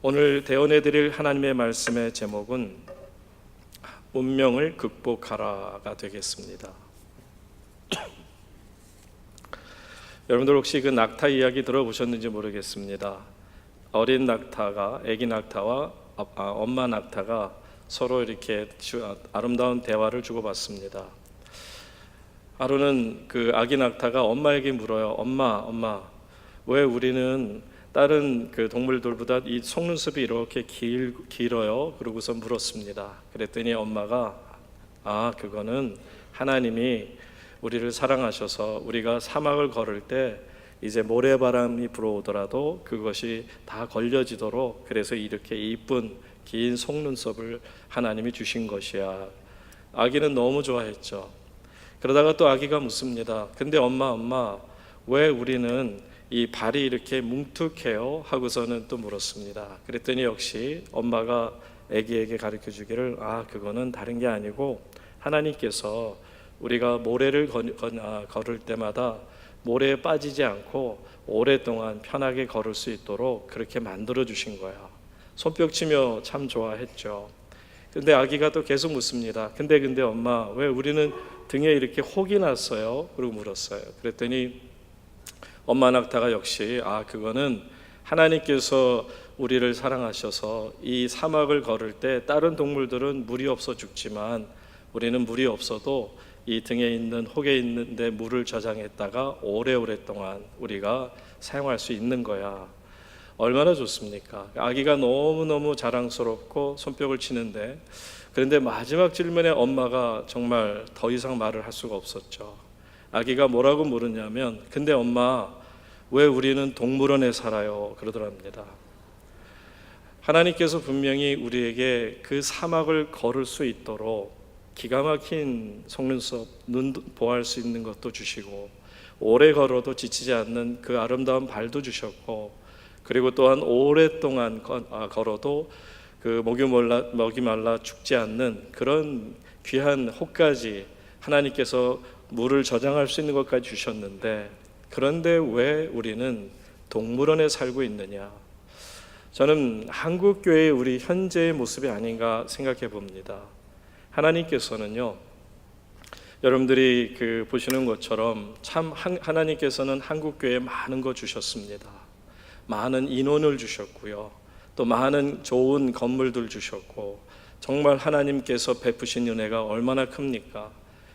오늘 대언해드릴 하나님의 말씀의 제목은 운명을 극복하라가 되겠습니다. 여러분들 혹시 그 낙타 이야기 들어보셨는지 모르겠습니다. 어린 낙타가, 아기 낙타와 엄마 낙타가 서로 이렇게 아름다운 대화를 주고받습니다. 하루는 그 아기 낙타가 엄마에게 물어요. 엄마, 왜 우리는 다른 그 동물들보다 이 속눈썹이 이렇게 길어요? 그러고서 물었습니다. 그랬더니 엄마가 그거는 하나님이 우리를 사랑하셔서 우리가 사막을 걸을 때 이제 모래바람이 불어오더라도 그것이 다 걸려지도록 그래서 이렇게 이쁜 긴 속눈썹을 하나님이 주신 것이야. 아기는 너무 좋아했죠. 그러다가 또 아기가 묻습니다. 근데 엄마, 왜 우리는 이 발이 이렇게 뭉툭해요? 하고서는 또 물었습니다. 그랬더니 역시 엄마가 아기에게 가르쳐 주기를 그거는 다른 게 아니고 하나님께서 우리가 모래를 걸을 때마다 모래에 빠지지 않고 오랫동안 편하게 걸을 수 있도록 그렇게 만들어 주신 거야. 손뼉치며 참 좋아했죠. 근데 아기가 또 계속 묻습니다. 근데 엄마, 왜 우리는 등에 이렇게 혹이 났어요? 그러고 물었어요. 그랬더니 엄마 낙타가 역시 그거는 하나님께서 우리를 사랑하셔서 이 사막을 걸을 때 다른 동물들은 물이 없어 죽지만 우리는 물이 없어도 이 등에 있는 혹에 있는데 물을 저장했다가 오래동안 우리가 사용할 수 있는 거야. 얼마나 좋습니까? 아기가 너무너무 자랑스럽고 손뼉을 치는데, 그런데 마지막 질문에 엄마가 정말 더 이상 말을 할 수가 없었죠. 아기가 뭐라고 물었냐면, 근데 엄마, 왜 우리는 동물원에 살아요? 그러더랍니다. 하나님께서 분명히 우리에게 그 사막을 걸을 수 있도록 기가 막힌 속눈썹, 눈 보호할 수 있는 것도 주시고, 오래 걸어도 지치지 않는 그 아름다운 발도 주셨고, 그리고 또한 오랫동안 걸어도 그 목이 말라 죽지 않는 그런 귀한 혹까지 하나님께서 물을 저장할 수 있는 것까지 주셨는데, 그런데 왜 우리는 동물원에 살고 있느냐? 저는 한국교회의 우리 현재의 모습이 아닌가 생각해 봅니다. 하나님께서는요, 여러분들이 보시는 것처럼 참 하나님께서는 한국교회에 많은 거 주셨습니다. 많은 인원을 주셨고요, 또 많은 좋은 건물들 주셨고, 정말 하나님께서 베푸신 은혜가 얼마나 큽니까?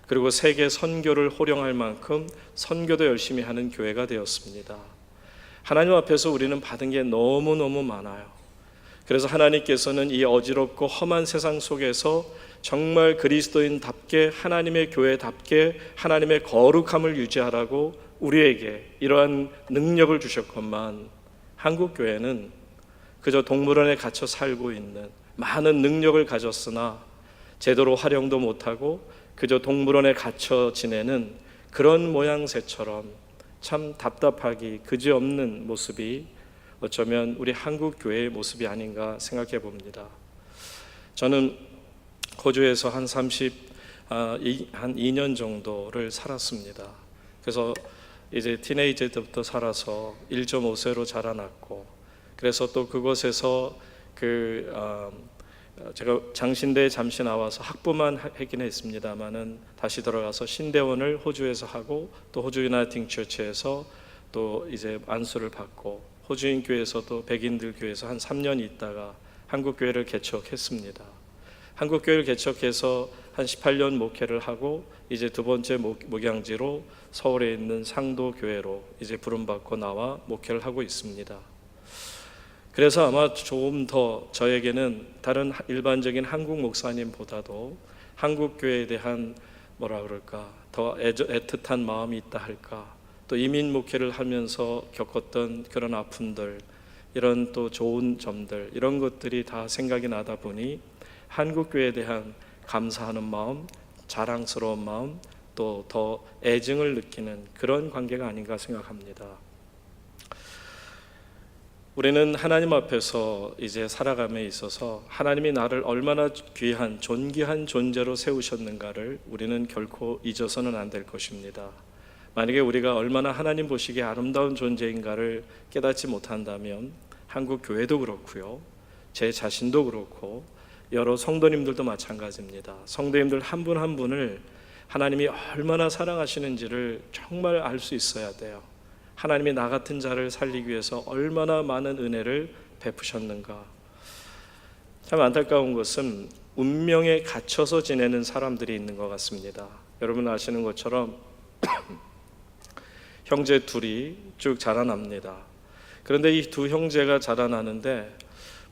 그리고 세계 선교를 호령할 만큼 선교도 열심히 하는 교회가 되었습니다. 하나님 앞에서 우리는 받은 게 너무너무 많아요. 그래서 하나님께서는 이 어지럽고 험한 세상 속에서 정말 그리스도인답게, 하나님의 교회답게 하나님의 거룩함을 유지하라고 우리에게 이러한 능력을 주셨건만, 한국 교회는 그저 동물원에 갇혀 살고 있는, 많은 능력을 가졌으나 제대로 활용도 못하고 그저 동물원에 갇혀 지내는 그런 모양새처럼 참 답답하기 그지없는 모습이 어쩌면 우리 한국 교회의 모습이 아닌가 생각해 봅니다. 저는 호주에서 한 2년 정도를 살았습니다. 그래서 이제 티네이저 때부터 살아서 1.5세로 자라났고, 그래서 또 그곳에서 제가 장신대에 잠시 나와서 학부만 하긴 했습니다만은 다시 들어가서 신대원을 호주에서 하고, 또 호주 유나이팅 처치에서 또 이제 안수를 받고, 호주인 교회에서도 백인들 교회에서 한 3년 있다가 한국 교회를 개척했습니다. 한국 교회를 개척해서 한 18년 목회를 하고, 이제 두 번째 목양지로 서울에 있는 상도 교회로 이제 부름받고 나와 목회를 하고 있습니다. 그래서 아마 조금 더 저에게는 다른 일반적인 한국 목사님보다도 한국 교회에 대한 더 애틋한 마음이 있다 할까, 또 이민 목회를 하면서 겪었던 그런 아픔들, 이런 또 좋은 점들, 이런 것들이 다 생각이 나다 보니 한국 교회에 대한 감사하는 마음, 자랑스러운 마음, 또 더 애증을 느끼는 그런 관계가 아닌가 생각합니다. 우리는 하나님 앞에서 이제 살아감에 있어서 하나님이 나를 얼마나 귀한, 존귀한 존재로 세우셨는가를 우리는 결코 잊어서는 안 될 것입니다. 만약에 우리가 얼마나 하나님 보시기에 아름다운 존재인가를 깨닫지 못한다면 한국 교회도 그렇고요, 제 자신도 그렇고 여러 성도님들도 마찬가지입니다. 성도님들 한 분 한 분을 하나님이 얼마나 사랑하시는지를 정말 알 수 있어야 돼요. 하나님이 나 같은 자를 살리기 위해서 얼마나 많은 은혜를 베푸셨는가. 참 안타까운 것은 운명에 갇혀서 지내는 사람들이 있는 것 같습니다. 여러분 아시는 것처럼 형제 둘이 쭉 자라납니다. 그런데 이 두 형제가 자라나는데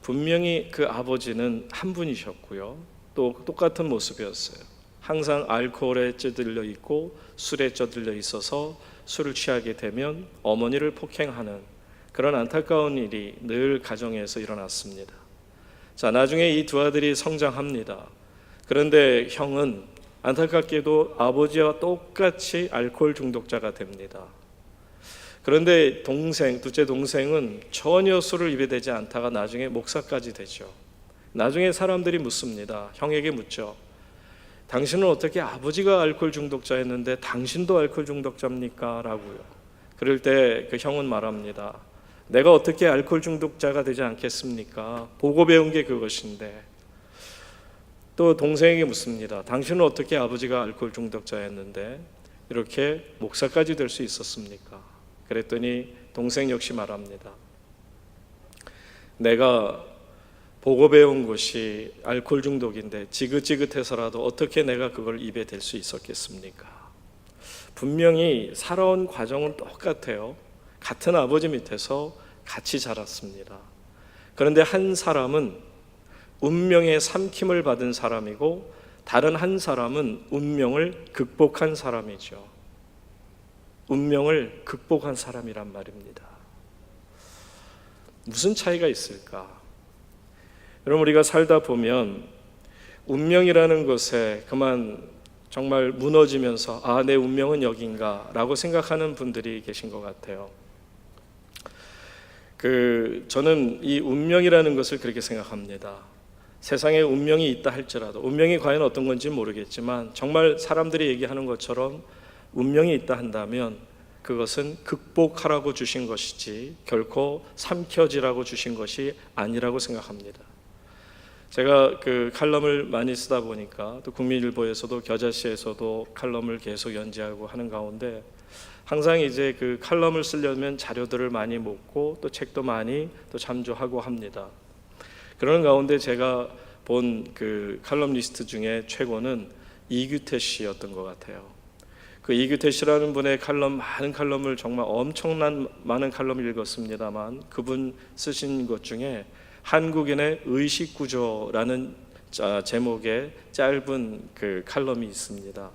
분명히 그 아버지는 한 분이셨고요, 또 똑같은 모습이었어요. 항상 알코올에 찌들려 있고 술에 찌들려 있어서 술을 취하게 되면 어머니를 폭행하는 그런 안타까운 일이 늘 가정에서 일어났습니다. 자, 나중에 이 두 아들이 성장합니다. 그런데 형은 안타깝게도 아버지와 똑같이 알코올 중독자가 됩니다. 그런데 둘째 동생은 전혀 술을 입에 대지 않다가 나중에 목사까지 되죠. 나중에 사람들이 묻습니다. 형에게 묻죠. 당신은 어떻게 아버지가 알코올 중독자였는데 당신도 알코올 중독자입니까? 라고요. 그럴 때 그 형은 말합니다. 내가 어떻게 알코올 중독자가 되지 않겠습니까? 보고 배운 게 그것인데. 또 동생에게 묻습니다. 당신은 어떻게 아버지가 알코올 중독자였는데 이렇게 목사까지 될 수 있었습니까? 그랬더니 동생 역시 말합니다. 내가 보고 배운 것이 알코올 중독인데 지긋지긋해서라도 어떻게 내가 그걸 입에 댈 수 있었겠습니까? 분명히 살아온 과정은 똑같아요. 같은 아버지 밑에서 같이 자랐습니다. 그런데 한 사람은 운명의 삼킴을 받은 사람이고 다른 한 사람은 운명을 극복한 사람이죠. 운명을 극복한 사람이란 말입니다. 무슨 차이가 있을까? 여러분, 우리가 살다 보면 운명이라는 것에 그만 정말 무너지면서 내 운명은 여긴가 라고 생각하는 분들이 계신 것 같아요. 저는 이 운명이라는 것을 그렇게 생각합니다. 세상에 운명이 있다 할지라도, 운명이 과연 어떤 건지 모르겠지만 정말 사람들이 얘기하는 것처럼 운명이 있다 한다면 그것은 극복하라고 주신 것이지 결코 삼켜지라고 주신 것이 아니라고 생각합니다. 제가 칼럼을 많이 쓰다 보니까 또 국민일보에서도 겨자씨에서도 칼럼을 계속 연재하고 하는 가운데 항상 이제 칼럼을 쓰려면 자료들을 많이 모으고 또 책도 많이 또 참조하고 합니다. 그런 가운데 제가 본 칼럼 리스트 중에 최고는 이규태 씨였던 것 같아요. 이규태 씨라는 분의 많은 칼럼을 정말 엄청난 많은 칼럼을 읽었습니다만 그분 쓰신 것 중에 한국인의 의식구조라는 제목의 짧은 칼럼이 있습니다.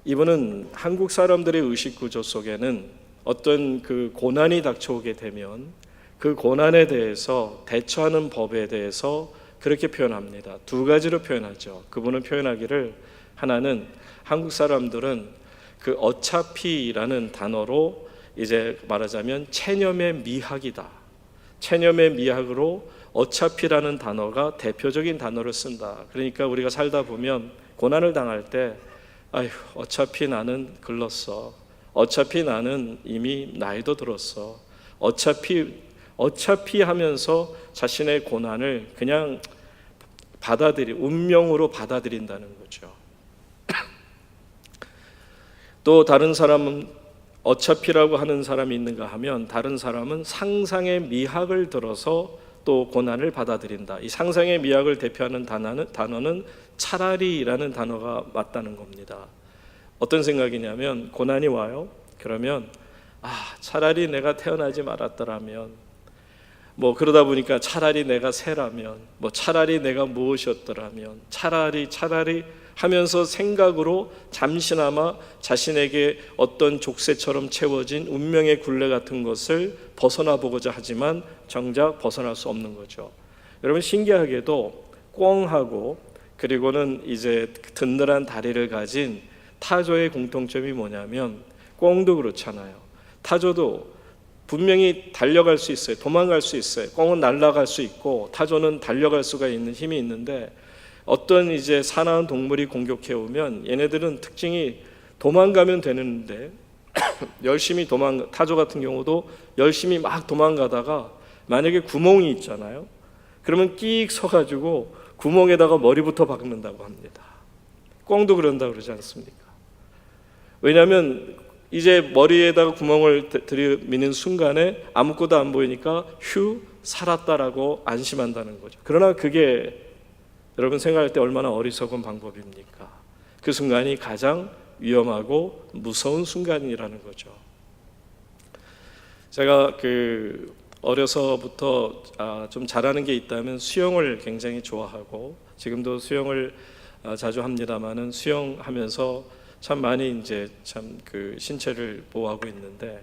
이분은 한국 사람들의 의식구조 속에는 어떤 고난이 닥쳐오게 되면 그 고난에 대해서 대처하는 법에 대해서 그렇게 표현합니다. 두 가지로 표현하죠. 그분은 표현하기를, 하나는 한국 사람들은 어차피라는 단어로 이제 말하자면 체념의 미학이다. 체념의 미학으로 어차피라는 단어가 대표적인 단어를 쓴다. 그러니까 우리가 살다 보면 고난을 당할 때 어차피 나는 글렀어. 어차피 나는 이미 나이도 들었어. 어차피 하면서 자신의 고난을 그냥 운명으로 받아들인다는 거죠. 또 다른 사람은 어차피라고 하는 사람이 있는가 하면 다른 사람은 상상의 미학을 들어서 또 고난을 받아들인다. 이 상상의 미학을 대표하는 단어는 차라리라는 단어가 맞다는 겁니다. 어떤 생각이냐면 고난이 와요. 그러면 차라리 내가 태어나지 말았더라면, 그러다 보니까 차라리 내가 새라면, 차라리 내가 무엇이었더라면, 차라리 하면서 생각으로 잠시나마 자신에게 어떤 족쇄처럼 채워진 운명의 굴레 같은 것을 벗어나 보고자 하지만 정작 벗어날 수 없는 거죠. 여러분, 신기하게도 꿩하고 그리고는 이제 든든한 다리를 가진 타조의 공통점이 뭐냐면, 꿩도 그렇잖아요. 타조도 분명히 달려갈 수 있어요. 도망갈 수 있어요. 꿩은 날아갈 수 있고 타조는 달려갈 수가 있는 힘이 있는데, 어떤 이제 사나운 동물이 공격해 오면 얘네들은 특징이 도망가면 되는데 열심히 타조 같은 경우도 열심히 막 도망가다가 만약에 구멍이 있잖아요. 그러면 끼익 서가지고 구멍에다가 머리부터 박는다고 합니다. 꿩도 그런다 그러지 않습니까? 왜냐하면 이제 머리에다가 구멍을 들이미는 순간에 아무것도 안 보이니까 휴, 살았다라고 안심한다는 거죠. 그러나 그게 여러분 생각할 때 얼마나 어리석은 방법입니까? 그 순간이 가장 위험하고 무서운 순간이라는 거죠. 제가 어려서부터 좀 잘하는 게 있다면 수영을 굉장히 좋아하고 지금도 수영을 자주 합니다만은 수영하면서 참 많이 이제 참 신체를 보호하고 있는데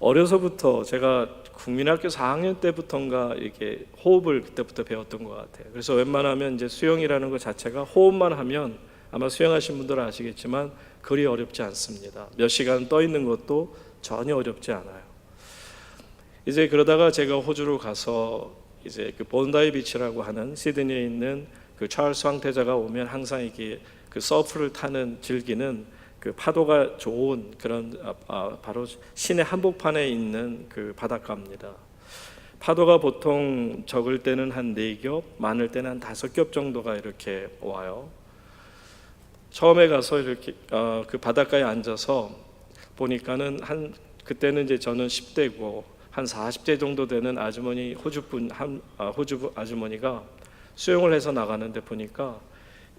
어려서부터 제가 국민학교 4학년 때부터인가 이게 호흡을 그때부터 배웠던 것 같아요. 그래서 웬만하면 이제 수영이라는 것 자체가 호흡만 하면 아마 수영하신 분들은 아시겠지만 그리 어렵지 않습니다. 몇 시간 떠 있는 것도 전혀 어렵지 않아요. 이제 그러다가 제가 호주로 가서 이제 본다이 비치라고 하는 시드니에 있는 찰스 황태자가 오면 항상 이게 서프를 타는 즐기는 파도가 좋은 그런 바로 시내 한복판에 있는 바닷가입니다. 파도가 보통 적을 때는 한 4겹, 많을 때는 한 5겹 정도가 이렇게 와요. 처음에 가서 이렇게 바닷가에 앉아서 보니까는 그때는 이제 저는 10대고 한 40대 정도 되는 아주머니 호주 아주머니가 수영을 해서 나가는데 보니까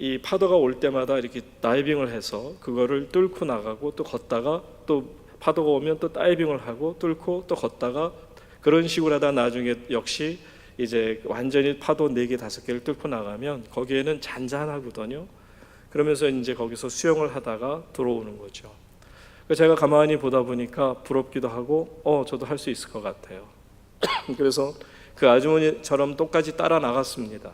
이 파도가 올 때마다 이렇게 다이빙을 해서 그거를 뚫고 나가고 또 걷다가 또 파도가 오면 또 다이빙을 하고 뚫고 또 걷다가 그런 식으로 하다 나중에 역시 이제 완전히 파도 4개 5개를 뚫고 나가면 거기에는 잔잔하거든요. 그러면서 이제 거기서 수영을 하다가 들어오는 거죠. 제가 가만히 보다 보니까 부럽기도 하고 저도 할 수 있을 것 같아요. 그래서 그 아주머니처럼 똑같이 따라 나갔습니다.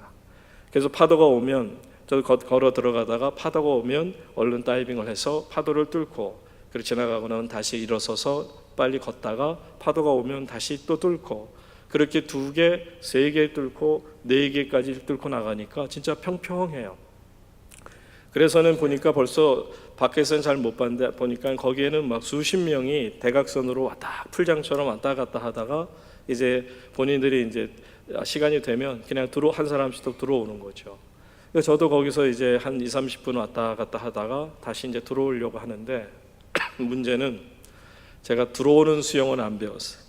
그래서 파도가 오면 저 걸어 들어가다가 파도가 오면 얼른 다이빙을 해서 파도를 뚫고 그리고 지나가고 나면 다시 일어서서 빨리 걷다가 파도가 오면 다시 또 뚫고 그렇게 2개, 3개 뚫고 4개까지 뚫고 나가니까 진짜 평평해요. 그래서는 보니까 벌써 밖에서는 잘 못 봤는데 보니까 거기에는 막 수십 명이 대각선으로 풀장처럼 왔다 갔다 하다가 이제 본인들이 이제 시간이 되면 그냥 한 사람씩 또 들어오는 거죠. 저도 거기서 이제 한 20-30분 왔다 갔다 하다가 다시 이제 들어오려고 하는데 문제는 제가 들어오는 수영은 안 배웠어요.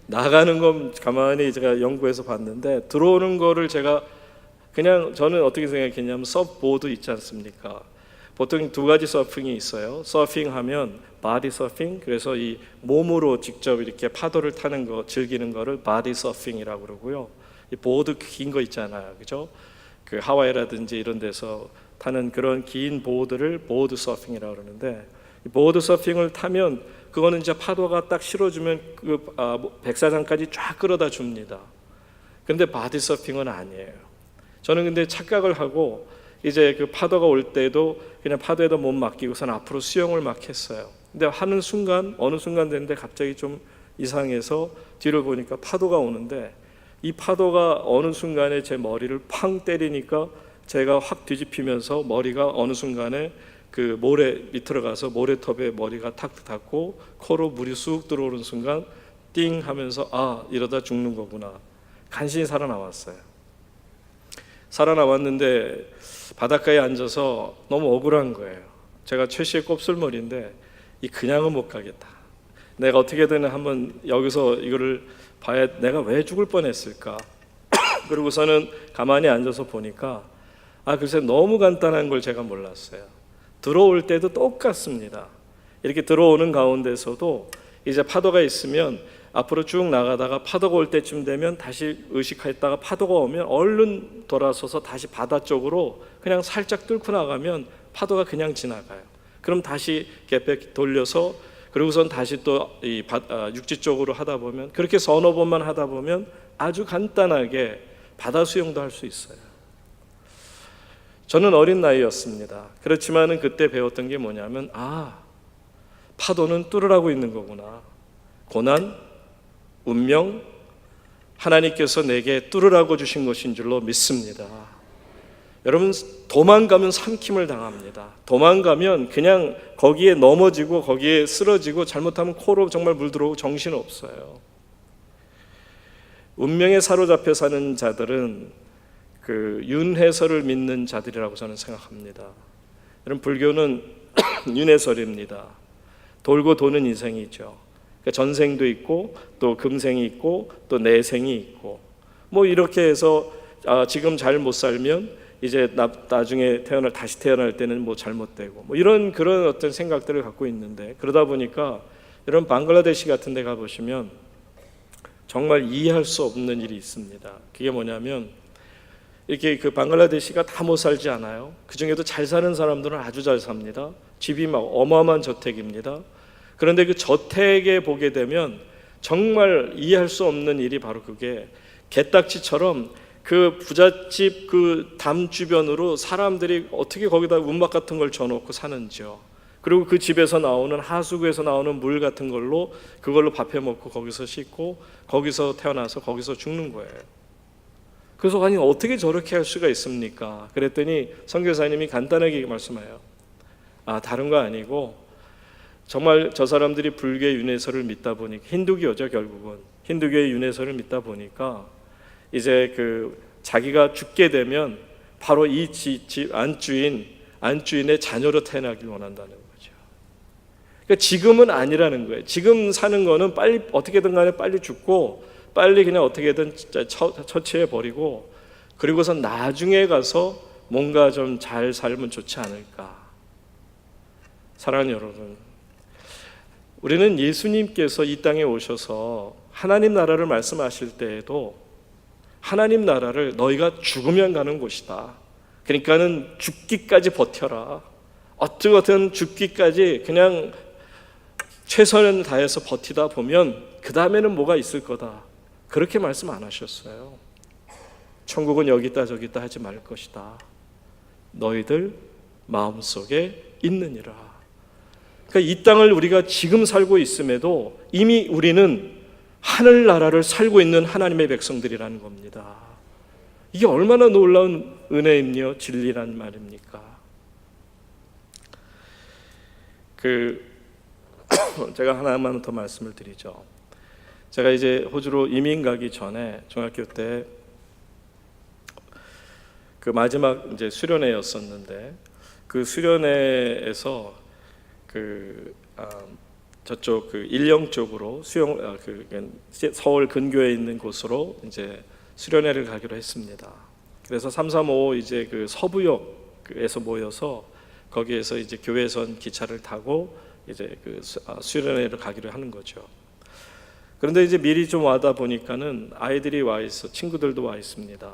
나가는 건 가만히 제가 연구해서 봤는데 들어오는 거를 제가 그냥 저는 어떻게 생각했냐면 서프보드 있지 않습니까? 보통 2가지 서핑이 있어요. 서핑하면 바디 서핑, 그래서 이 몸으로 직접 이렇게 파도를 타는 거 즐기는 거를 바디 서핑이라고 그러고요. 이 보드 긴 거 있잖아요, 그죠? 하와이라든지 이런 데서 타는 그런 긴 보드를 보드 서핑이라고 그러는데 보드 서핑을 타면 그거는 이제 파도가 딱 실어주면 백사장까지 쫙 끌어다 줍니다. 그런데 바디 서핑은 아니에요. 저는 근데 착각을 하고 이제 파도가 올 때도 그냥 파도에다 몸 맡기고선 앞으로 수영을 막 했어요. 근데 하는 순간 어느 순간 됐는데 갑자기 좀 이상해서 뒤를 보니까 파도가 오는데 이 파도가 어느 순간에 제 머리를 팡 때리니까 제가 확 뒤집히면서 머리가 어느 순간에 모래 밑으로 가서 모래톱에 머리가 탁 닿고 코로 물이 쑥 들어오는 순간 띵 하면서 이러다 죽는 거구나. 간신히 살아남았어요. 살아남았는데 바닷가에 앉아서 너무 억울한 거예요. 제가 최씨의 곱슬머리인데 그냥은 못 가겠다. 내가 어떻게든 한번 여기서 이거를 봐야 내가 왜 죽을 뻔했을까. 그러고서는 가만히 앉아서 보니까 글쎄 너무 간단한 걸 제가 몰랐어요. 들어올 때도 똑같습니다. 이렇게 들어오는 가운데서도 이제 파도가 있으면 앞으로 쭉 나가다가 파도가 올 때쯤 되면 다시 의식했다가 파도가 오면 얼른 돌아서서 다시 바다 쪽으로 그냥 살짝 뚫고 나가면 파도가 그냥 지나가요. 그럼 다시 개백 돌려서 그리고선 다시 또 육지 쪽으로 하다 보면 그렇게 서너 번만 하다 보면 아주 간단하게 바다 수영도 할 수 있어요. 저는 어린 나이였습니다. 그렇지만은 그때 배웠던 게 뭐냐면 파도는 뚫으라고 있는 거구나. 고난, 운명, 하나님께서 내게 뚫으라고 주신 것인 줄로 믿습니다. 여러분 도망가면 삼킴을 당합니다. 도망가면 그냥 거기에 넘어지고 거기에 쓰러지고 잘못하면 코로 정말 물 들어오고 정신없어요. 운명에 사로잡혀 사는 자들은 그 윤회설을 믿는 자들이라고 저는 생각합니다. 여러분, 불교는 윤회설입니다. 돌고 도는 인생이죠. 그러니까 전생도 있고 또 금생이 있고 또 내생이 있고 뭐 이렇게 해서 지금 잘 못 살면 이제 나중에 다시 태어날 때는 뭐 잘못되고 뭐 이런 그런 어떤 생각들을 갖고 있는데, 그러다 보니까 이런 방글라데시 같은 데 가보시면 정말 이해할 수 없는 일이 있습니다. 그게 뭐냐면 이렇게 그 방글라데시가 다 못 살지 않아요. 그 중에도 잘 사는 사람들은 아주 잘 삽니다. 집이 막 어마어마한 저택입니다. 그런데 그 저택에 보게 되면 정말 이해할 수 없는 일이 바로 그게 개딱지처럼 그 부잣집 그 담 주변으로 사람들이 어떻게 거기다 움막 같은 걸 져놓고 사는지요. 그리고 그 집에서 나오는 하수구에서 나오는 물 같은 걸로 그걸로 밥 해 먹고 거기서 씻고 거기서 태어나서 거기서 죽는 거예요. 그래서 아니 어떻게 저렇게 할 수가 있습니까? 그랬더니 선교사님이 간단하게 말씀해요. 다른 거 아니고 정말 저 사람들이 불교의 윤회설을 믿다 보니까, 힌두교죠 결국은, 힌두교의 윤회설을 믿다 보니까 이제 그 자기가 죽게 되면 바로 이 집 안주인의 자녀로 태어나길 원한다는 거죠. 그러니까 지금은 아니라는 거예요. 지금 사는 거는 빨리 어떻게든 간에 빨리 죽고 빨리 그냥 어떻게든 처치해 버리고 그리고서 나중에 가서 뭔가 좀 잘 살면 좋지 않을까. 사랑하는 여러분, 우리는 예수님께서 이 땅에 오셔서 하나님 나라를 말씀하실 때에도 하나님 나라를 너희가 죽으면 가는 곳이다. 그러니까는 죽기까지 버텨라. 어떻게든 죽기까지 그냥 최선을 다해서 버티다 보면 그 다음에는 뭐가 있을 거다. 그렇게 말씀 안 하셨어요. 천국은 여기 있다 저기 있다 하지 말 것이다. 너희들 마음속에 있느니라. 그러니까 이 땅을 우리가 지금 살고 있음에도 이미 우리는 하늘나라를 살고 있는 하나님의 백성들이라는 겁니다. 이게 얼마나 놀라운 은혜이며 진리란 말입니까? 제가 하나만 더 말씀을 드리죠. 제가 이제 호주로 이민 가기 전에 중학교 때 그 마지막 이제 수련회였었는데 그 수련회에서 저쪽 그 일령 쪽으로 서울 근교에 있는 곳으로 이제 수련회를 가기로 했습니다. 그래서 335 이제 그 서부역에서 모여서 거기에서 이제 교회선 기차를 타고 이제 그 수련회를 가기로 하는 거죠. 그런데 이제 미리 좀 와다 보니까는 아이들이 와 있어, 친구들도 와 있습니다.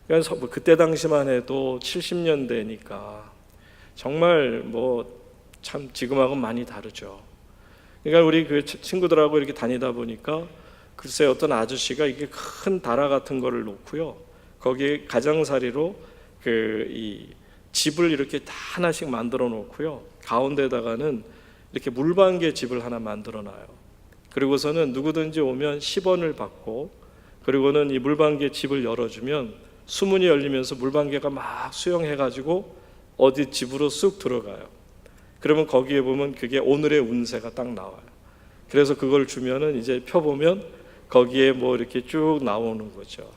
그래서 그때 당시만 해도 70년대니까 정말 뭐 참 지금하고는 많이 다르죠. 그러니까 우리 그 친구들하고 이렇게 다니다 보니까 글쎄 어떤 아저씨가 이게 큰 다라 같은 거를 놓고요, 거기에 가장사리로 이 집을 이렇게 다 하나씩 만들어 놓고요, 가운데다가는 이렇게 물방개 집을 하나 만들어 놔요. 그리고서는 누구든지 오면 10원을 받고, 그리고는 이 물방개 집을 열어주면 수문이 열리면서 물방개가 막 수영해가지고 어디 집으로 쑥 들어가요. 그러면 거기에 보면 그게 오늘의 운세가 딱 나와요. 그래서 그걸 주면은 이제 펴보면 거기에 뭐 이렇게 쭉 나오는 거죠.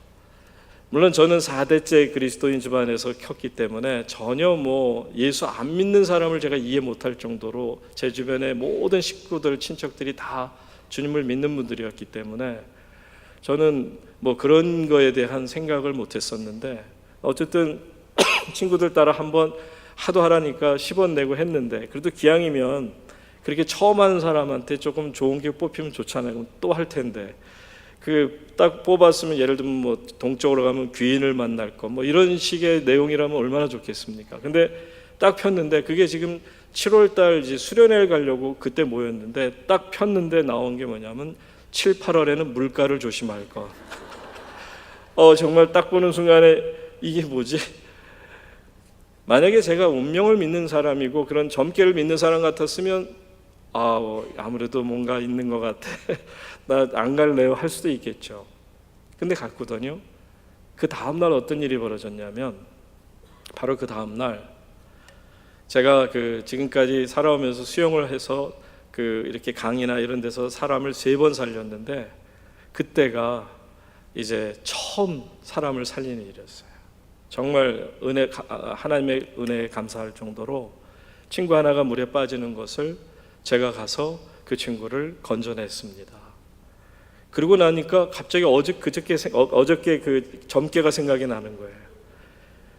물론 저는 4대째 그리스도인 집안에서 컸기 때문에 전혀 뭐 예수 안 믿는 사람을 제가 이해 못할 정도로 제 주변의 모든 식구들, 친척들이 다 주님을 믿는 분들이었기 때문에 저는 뭐 그런 거에 대한 생각을 못했었는데, 어쨌든 친구들 따라 한번 하도 하라니까 10원 내고 했는데, 그래도 기왕이면 그렇게 처음 하는 사람한테 조금 좋은 게 뽑히면 좋잖아요. 그럼 또 할 텐데 딱 뽑았으면 예를 들면 뭐 동쪽으로 가면 귀인을 만날 거 뭐 이런 식의 내용이라면 얼마나 좋겠습니까? 근데 딱 폈는데 그게 지금 7월달 이제 수련회를 가려고 그때 모였는데 딱 폈는데 나온 게 뭐냐면 7, 8월에는 물가를 조심할 거. 정말 딱 보는 순간에 이게 뭐지? 만약에 제가 운명을 믿는 사람이고 그런 점괘를 믿는 사람 같았으면 아무래도 뭔가 있는 것 같아. 나 안 갈래요 할 수도 있겠죠. 근데 갔거든요. 그 다음날 어떤 일이 벌어졌냐면, 바로 그 다음날 제가 지금까지 살아오면서 수영을 해서 이렇게 강이나 이런 데서 사람을 3번 살렸는데, 그때가 이제 처음 사람을 살리는 일이었어요. 정말 하나님의 은혜에 감사할 정도로 친구 하나가 물에 빠지는 것을 제가 가서 그 친구를 건져냈습니다. 그러고 나니까 갑자기 어저께 그 점괘가 생각이 나는 거예요.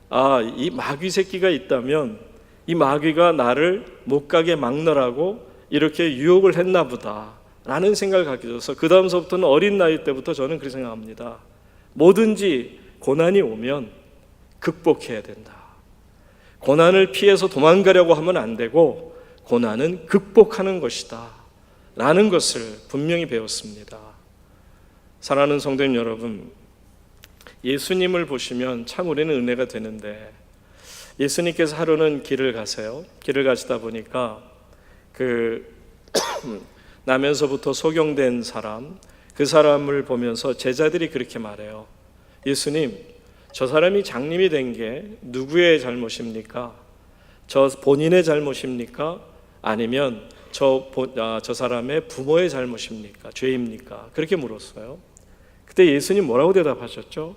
아, 이 마귀 새끼가 있다면 이 마귀가 나를 못 가게 막느라고 이렇게 유혹을 했나 보다 라는 생각을 갖게 돼서 그 다음서부터는 어린 나이 때부터 저는 그렇게 생각합니다. 뭐든지 고난이 오면 극복해야 된다. 고난을 피해서 도망가려고 하면 안 되고 고난은 극복하는 것이다 라는 것을 분명히 배웠습니다. 사랑하는 성도님 여러분, 예수님을 보시면 참 우리는 은혜가 되는데, 예수님께서 하루는 길을 가세요. 길을 가시다 보니까 나면서부터 소경된 사람, 그 사람을 보면서 제자들이 그렇게 말해요. 예수님, 저 사람이 장님이 된 게 누구의 잘못입니까? 저 본인의 잘못입니까? 아니면 저 사람의 부모의 잘못입니까? 죄입니까? 그렇게 물었어요. 그때 예수님 뭐라고 대답하셨죠?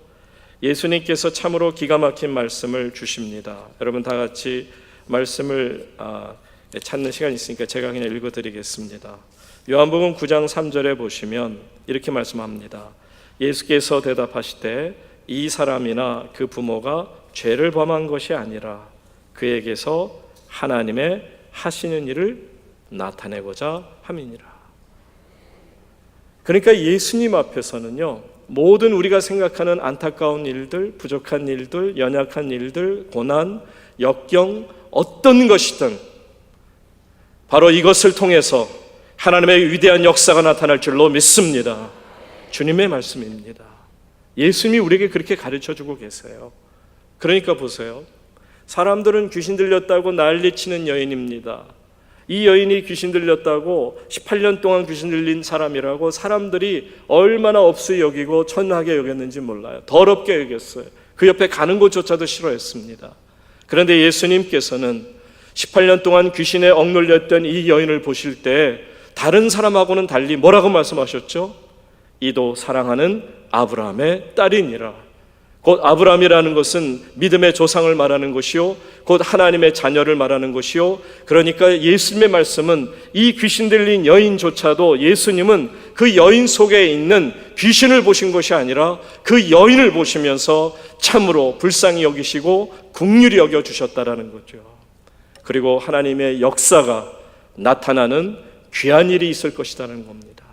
예수님께서 참으로 기가 막힌 말씀을 주십니다. 여러분 다 같이 말씀을 찾는 시간이 있으니까 제가 그냥 읽어드리겠습니다. 요한복음 9장 3절에 보시면 이렇게 말씀합니다. 예수께서 대답하시되 이 사람이나 그 부모가 죄를 범한 것이 아니라 그에게서 하나님의 하시는 일을 나타내고자 함이니라. 그러니까 예수님 앞에서는요, 모든 우리가 생각하는 안타까운 일들, 부족한 일들, 연약한 일들, 고난, 역경, 어떤 것이든 바로 이것을 통해서 하나님의 위대한 역사가 나타날 줄로 믿습니다. 주님의 말씀입니다. 예수님이 우리에게 그렇게 가르쳐주고 계세요. 그러니까 보세요. 사람들은 귀신 들렸다고 난리치는 여인입니다. 이 여인이 귀신 들렸다고 18년 동안 귀신 들린 사람이라고 사람들이 얼마나 없이 여기고 천하게 여겼는지 몰라요. 더럽게 여겼어요. 그 옆에 가는 곳조차도 싫어했습니다. 그런데 예수님께서는 18년 동안 귀신에 억눌렸던 이 여인을 보실 때 다른 사람하고는 달리 뭐라고 말씀하셨죠? 이도 사랑하는 아브라함의 딸이니라. 곧 아브라함이라는 것은 믿음의 조상을 말하는 것이요, 곧 하나님의 자녀를 말하는 것이요. 그러니까 예수님의 말씀은 이 귀신 들린 여인조차도 예수님은 그 여인 속에 있는 귀신을 보신 것이 아니라 그 여인을 보시면서 참으로 불쌍히 여기시고 긍휼히 여겨주셨다라는 거죠. 그리고 하나님의 역사가 나타나는 귀한 일이 있을 것이라는 겁니다.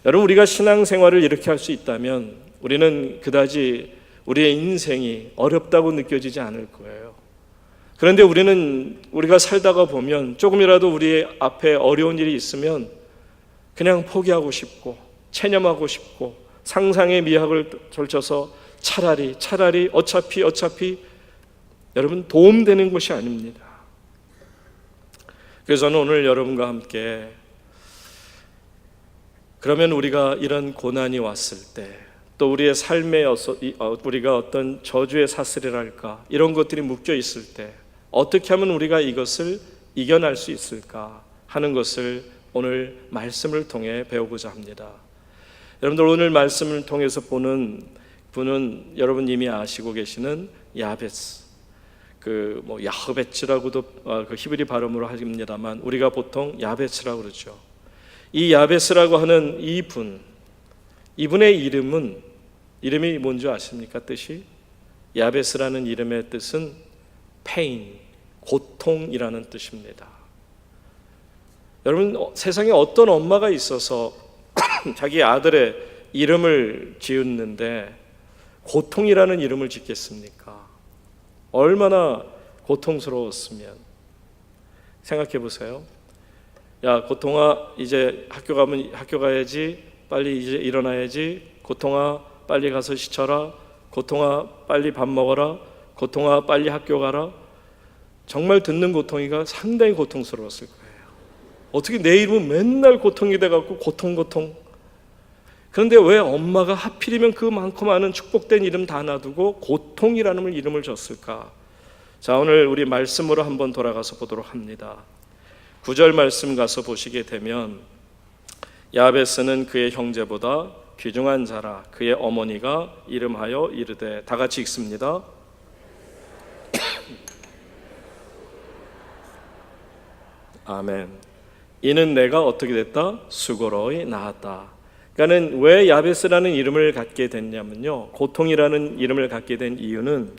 여러분, 우리가 신앙생활을 이렇게 할 수 있다면 우리는 그다지 우리의 인생이 어렵다고 느껴지지 않을 거예요. 그런데 우리가 살다가 보면 조금이라도 우리 앞에 어려운 일이 있으면 그냥 포기하고 싶고 체념하고 싶고 상상의 미학을 걸쳐서 차라리 어차피 여러분 도움되는 것이 아닙니다. 그래서 저는 오늘 여러분과 함께 그러면 우리가 이런 고난이 왔을 때 또 우리의 삶에 우리가 어떤 저주의 사슬이랄까 이런 것들이 묶여 있을 때 어떻게 하면 우리가 이것을 이겨낼 수 있을까 하는 것을 오늘 말씀을 통해 배우고자 합니다. 여러분들 오늘 말씀을 통해서 보는 분은 여러분 이미 아시고 계시는 야베스, 야흐베츠라고도 그 히브리 발음으로 합니다만 우리가 보통 야베스라고 그러죠. 이 야베스라고 하는 이분의 이름이 뭔지 아십니까? 뜻이? 야베스라는 이름의 뜻은 pain, 고통이라는 뜻입니다. 여러분, 세상에 어떤 엄마가 있어서 자기 아들의 이름을 지었는데 고통이라는 이름을 짓겠습니까? 얼마나 고통스러웠으면. 생각해 보세요. 야, 고통아, 이제 학교 가야지. 빨리 이제 일어나야지. 고통아, 빨리 가서 씻어라. 고통아, 빨리 밥 먹어라. 고통아, 빨리 학교 가라. 정말 듣는 고통이가 상당히 고통스러웠을 거예요. 어떻게 내 이름은 맨날 고통이 돼갖고 고통. 그런데 왜 엄마가 하필이면 그 많고 많은 축복된 이름 다 놔두고 고통이라는 이름을 줬을까? 자, 오늘 우리 말씀으로 한번 돌아가서 보도록 합니다. 9절 말씀 가서 보시게 되면 야베스는 그의 형제보다 귀중한 자라. 그의 어머니가 이름하여 이르되, 다 같이 읽습니다. 아멘. 이는 내가 어떻게 됐다? 수고로이 낳았다. 그러니까는 왜 야베스라는 이름을 갖게 됐냐면요, 고통이라는 이름을 갖게 된 이유는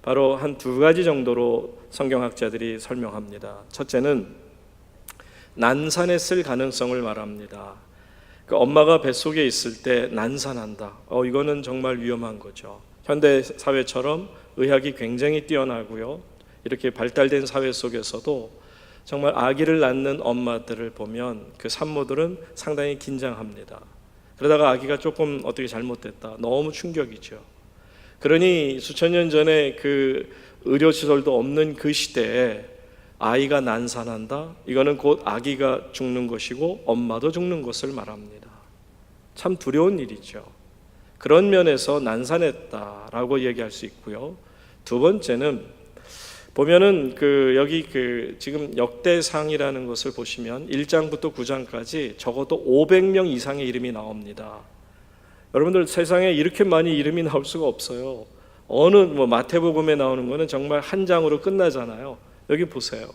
바로 한 두 가지 정도로 성경학자들이 설명합니다. 첫째는 난산했을 가능성을 말합니다. 그 엄마가 뱃속에 있을 때 난산한다. 이거는 정말 위험한 거죠. 현대 사회처럼 의학이 굉장히 뛰어나고요, 이렇게 발달된 사회 속에서도 정말 아기를 낳는 엄마들을 보면 그 산모들은 상당히 긴장합니다. 그러다가 아기가 조금 어떻게 잘못됐다, 너무 충격이죠. 그러니 수천 년 전에 그 의료시설도 없는 그 시대에 아이가 난산한다, 이거는 곧 아기가 죽는 것이고 엄마도 죽는 것을 말합니다. 참 두려운 일이죠. 그런 면에서 난산했다라고 얘기할 수 있고요. 두 번째는 보면은 여기 지금 역대상이라는 것을 보시면 1장부터 9장까지 적어도 500명 이상의 이름이 나옵니다. 여러분들, 세상에 이렇게 많이 이름이 나올 수가 없어요. 마태복음에 나오는 거는 정말 한 장으로 끝나잖아요. 여기 보세요.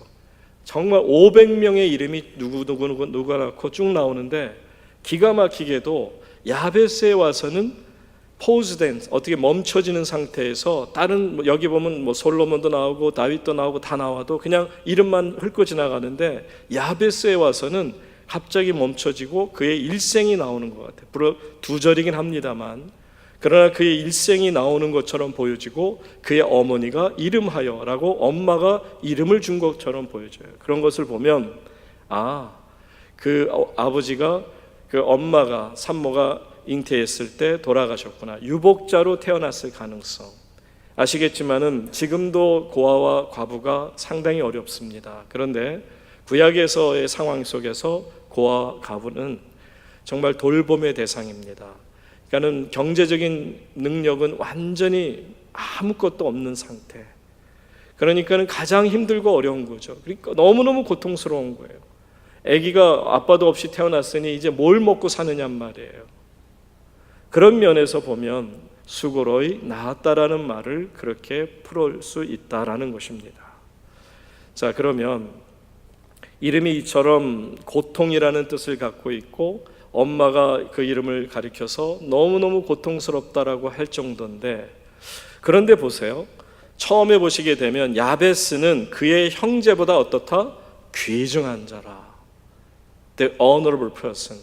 정말 500명의 이름이 누가 낳고 쭉 나오는데, 기가 막히게도 야베스에 와서는 포즈된, 어떻게 멈춰지는 상태에서 다른, 여기 보면 솔로몬도 나오고 다윗도 나오고 다 나와도 그냥 이름만 훑고 지나가는데, 야베스에 와서는 갑자기 멈춰지고 그의 일생이 나오는 것 같아요. 물론 두 절이긴 합니다만, 그러나 그의 일생이 나오는 것처럼 보여지고 그의 어머니가 이름하여라고 엄마가 이름을 준 것처럼 보여져요. 그런 것을 보면 그 아버지가, 그 엄마가, 산모가 잉태했을 때 돌아가셨구나, 유복자로 태어났을 가능성. 아시겠지만은 지금도 고아와 과부가 상당히 어렵습니다. 그런데 구약에서의 상황 속에서 고아 과부는 정말 돌봄의 대상입니다. 그러니까는 경제적인 능력은 완전히 아무것도 없는 상태. 그러니까는 가장 힘들고 어려운 거죠. 그러니까 너무너무 고통스러운 거예요. 아기가 아빠도 없이 태어났으니 이제 뭘 먹고 사느냔 말이에요. 그런 면에서 보면 수고로이 낳았다라는 말을 그렇게 풀을 수 있다라는 것입니다. 자, 그러면 이름이 이처럼 고통이라는 뜻을 갖고 있고 엄마가 그 이름을 가리켜서 너무너무 고통스럽다라고 할 정도인데, 그런데 보세요. 처음에 보시게 되면 야베스는 그의 형제보다 어떻다? 귀중한 자라. The honorable person.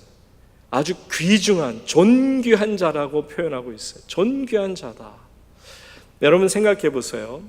아주 귀중한, 존귀한 자라고 표현하고 있어요. 존귀한 자다. 여러분 생각해 보세요.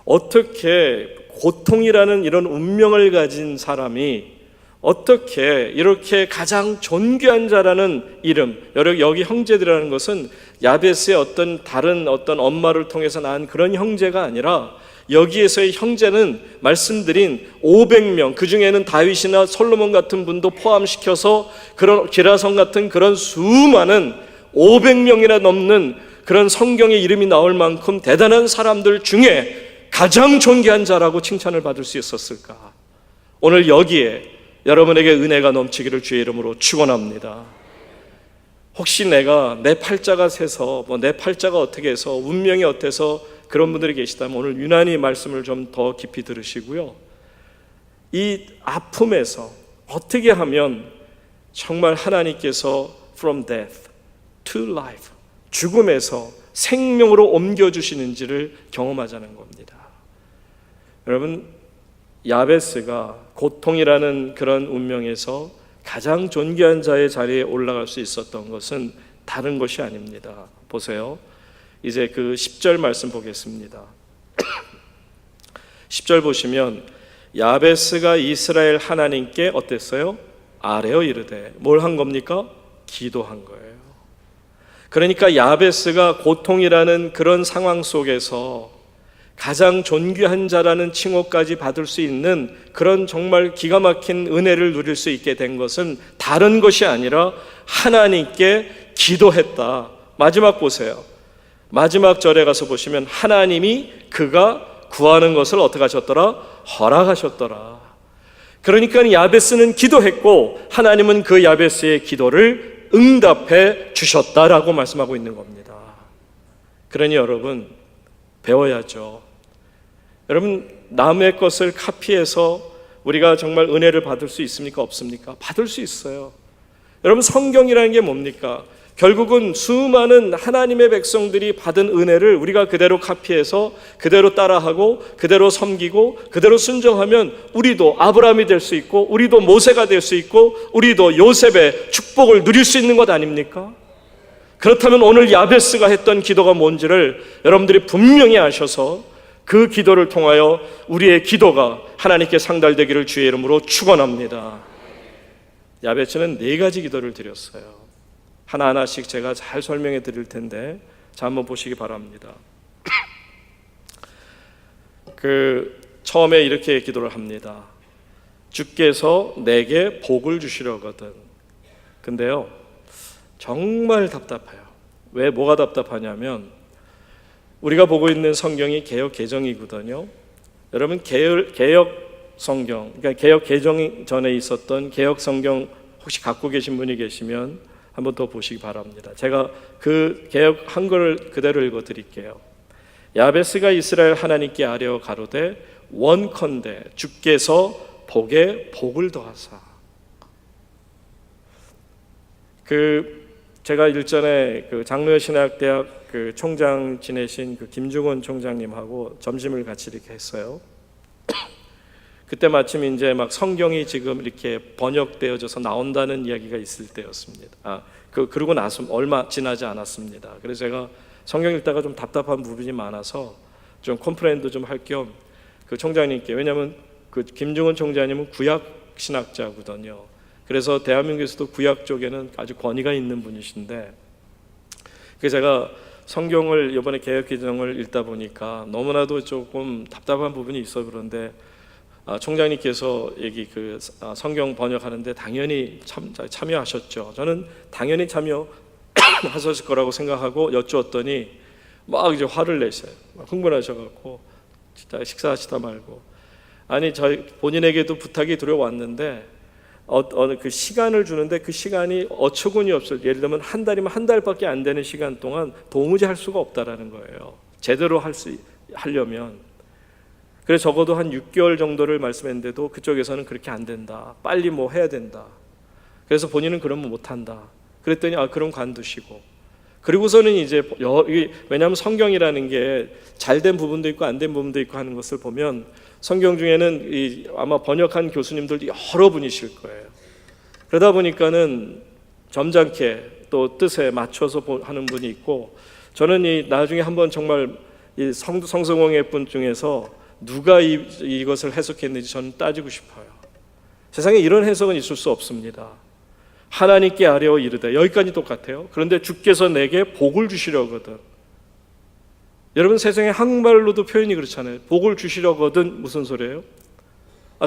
어떻게 고통이라는 이런 운명을 가진 사람이 어떻게 이렇게 가장 존귀한 자라는 이름, 여기 형제들이라는 것은 야베스의 다른 엄마를 통해서 낳은 그런 형제가 아니라, 여기에서의 형제는 말씀드린 500명, 그 중에는 다윗이나 솔로몬 같은 분도 포함시켜서 그런 기라성 같은 그런 수많은 500명이나 넘는 그런 성경의 이름이 나올 만큼 대단한 사람들 중에 가장 존귀한 자라고 칭찬을 받을 수 있었을까? 오늘 여기에 여러분에게 은혜가 넘치기를 주의 이름으로 축원합니다. 혹시 내가 내 팔자가 세서 내 팔자가 어떻게 해서 운명이 어때서 그런 분들이 계시다면 오늘 유난히 말씀을 좀 더 깊이 들으시고요, 이 아픔에서 어떻게 하면 정말 하나님께서 from death to life, 죽음에서 생명으로 옮겨주시는지를 경험하자는 겁니다. 여러분, 야베스가 고통이라는 그런 운명에서 가장 존귀한 자의 자리에 올라갈 수 있었던 것은 다른 것이 아닙니다. 보세요. 이제 그 10절 말씀 보겠습니다. 10절 보시면 야베스가 이스라엘 하나님께 어땠어요? 아뢰어 이르되, 뭘 한 겁니까? 기도한 거예요. 그러니까 야베스가 고통이라는 그런 상황 속에서 가장 존귀한 자라는 칭호까지 받을 수 있는 그런 정말 기가 막힌 은혜를 누릴 수 있게 된 것은 다른 것이 아니라 하나님께 기도했다. 마지막 보세요. 마지막 절에 가서 보시면 하나님이 그가 구하는 것을 어떻게 하셨더라? 허락하셨더라. 그러니까 야베스는 기도했고 하나님은 그 야베스의 기도를 응답해 주셨다라고 말씀하고 있는 겁니다. 그러니 여러분 배워야죠. 여러분 남의 것을 카피해서 우리가 정말 은혜를 받을 수 있습니까? 없습니까? 받을 수 있어요. 여러분 성경이라는 게 뭡니까? 결국은 수많은 하나님의 백성들이 받은 은혜를 우리가 그대로 카피해서 그대로 따라하고 그대로 섬기고 그대로 순종하면 우리도 아브라함이 될 수 있고 우리도 모세가 될 수 있고 우리도 요셉의 축복을 누릴 수 있는 것 아닙니까? 그렇다면 오늘 야베스가 했던 기도가 뭔지를 여러분들이 분명히 아셔서 그 기도를 통하여 우리의 기도가 하나님께 상달되기를 주의 이름으로 축원합니다. 야베스는 4가지 기도를 드렸어요. 하나하나씩 제가 잘 설명해 드릴 텐데 자 한번 보시기 바랍니다. 처음에 이렇게 기도를 합니다. 주께서 내게 복을 주시려거든. 근데요 정말 답답해요. 왜 뭐가 답답하냐면 우리가 보고 있는 성경이 개역 개정이거든요. 여러분 개역 성경, 그러니까 개역 개정 전에 있었던 개역 성경 혹시 갖고 계신 분이 계시면 한번 더 보시기 바랍니다. 제가 그 개역 한글을 그대로 읽어 드릴게요. 야베스가 이스라엘 하나님께 아뢰어 가로되 원컨대 주께서 복에 복을 더하사. 제가 일전에 장로여 신학대학 총장 지내신 김중원 총장님하고 점심을 같이 이렇게 했어요. 그때 마침 이제 막 성경이 지금 이렇게 번역되어져서 나온다는 이야기가 있을 때였습니다. 그러고 나서 얼마 지나지 않았습니다. 그래서 제가 성경 읽다가 좀 답답한 부분이 많아서 좀 컴플레인도 좀 할 겸 총장님께, 왜냐하면 김중원 총장님은 구약 신학자거든요. 그래서 대한민국에서도 구약 쪽에는 아주 권위가 있는 분이신데, 그래서 제가 성경을 이번에 개역 개정을 읽다 보니까 너무나도 조금 답답한 부분이 있어. 그런데 총장님께서 여기 성경 번역하는데 당연히 참여하셨죠. 저는 당연히 참여하셨을 거라고 생각하고 여쭈었더니 막 이제 화를 내셔요. 막 흥분하셔갖고 진짜 식사하시다 말고, 아니 본인에게도 부탁이 들어왔는데 어느 시간을 주는데 그 시간이 어처구니 없어요. 예를 들면 한 달이면 한 달밖에 안 되는 시간 동안 도무지 할 수가 없다라는 거예요. 제대로 하려면. 그래서 적어도 한 6개월 정도를 말씀했는데도 그쪽에서는 그렇게 안 된다. 빨리 뭐 해야 된다. 그래서 본인은 그러면 못 한다. 그랬더니 그럼 관두시고. 그리고서는 이제 왜냐하면 성경이라는 게 잘된 부분도 있고 안 된 부분도 있고 하는 것을 보면 성경 중에는 아마 번역한 교수님들도 여러 분이실 거예요. 그러다 보니까는 점잖게 또 뜻에 맞춰서 하는 분이 있고, 저는 나중에 한번 정말 성서공회 분 중에서 누가 이것을 해석했는지 저는 따지고 싶어요. 세상에 이런 해석은 있을 수 없습니다. 하나님께 아뢰어 이르되, 여기까지 똑같아요. 그런데 주께서 내게 복을 주시려거든. 여러분 세상에 한국말로도 표현이 그렇잖아요. 복을 주시려거든 무슨 소리예요?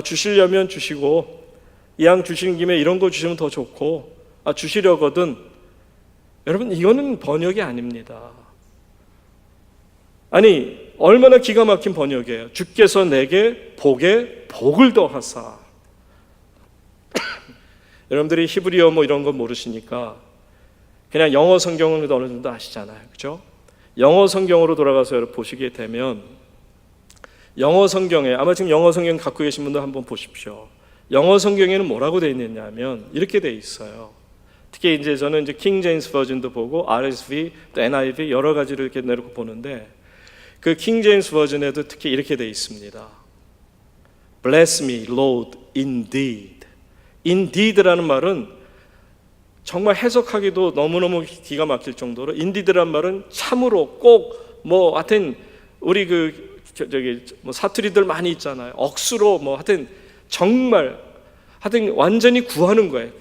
주시려면 주시고, 이왕 주시는 김에 이런 거 주시면 더 좋고, 주시려거든. 여러분 이거는 번역이 아닙니다. 아니 얼마나 기가 막힌 번역이에요. 주께서 내게 복에 복을 더하사. 여러분들이 히브리어 뭐 이런 거 모르시니까 그냥 영어 성경은 어느 정도 아시잖아요. 그렇죠? 영어 성경으로 돌아가서 여러분 보시게 되면, 영어 성경에 아마 지금 영어 성경 갖고 계신 분들 한번 보십시오. 영어 성경에는 뭐라고 되어 있느냐면 이렇게 되어 있어요. 특히 이제 저는 킹 제임스 버전도 보고 RSV, 또 NIV 여러 가지를 이렇게 내놓고 보는데, 킹 제임스 버전에도 특히 이렇게 되어 있습니다. Bless me, Lord, indeed. indeed라는 말은 정말 해석하기도 너무너무 기가 막힐 정도로, indeed라는 말은 참으로 꼭 하여튼 우리 사투리들 많이 있잖아요. 억수로 하여튼 정말 하여튼 완전히 구하는 거예요.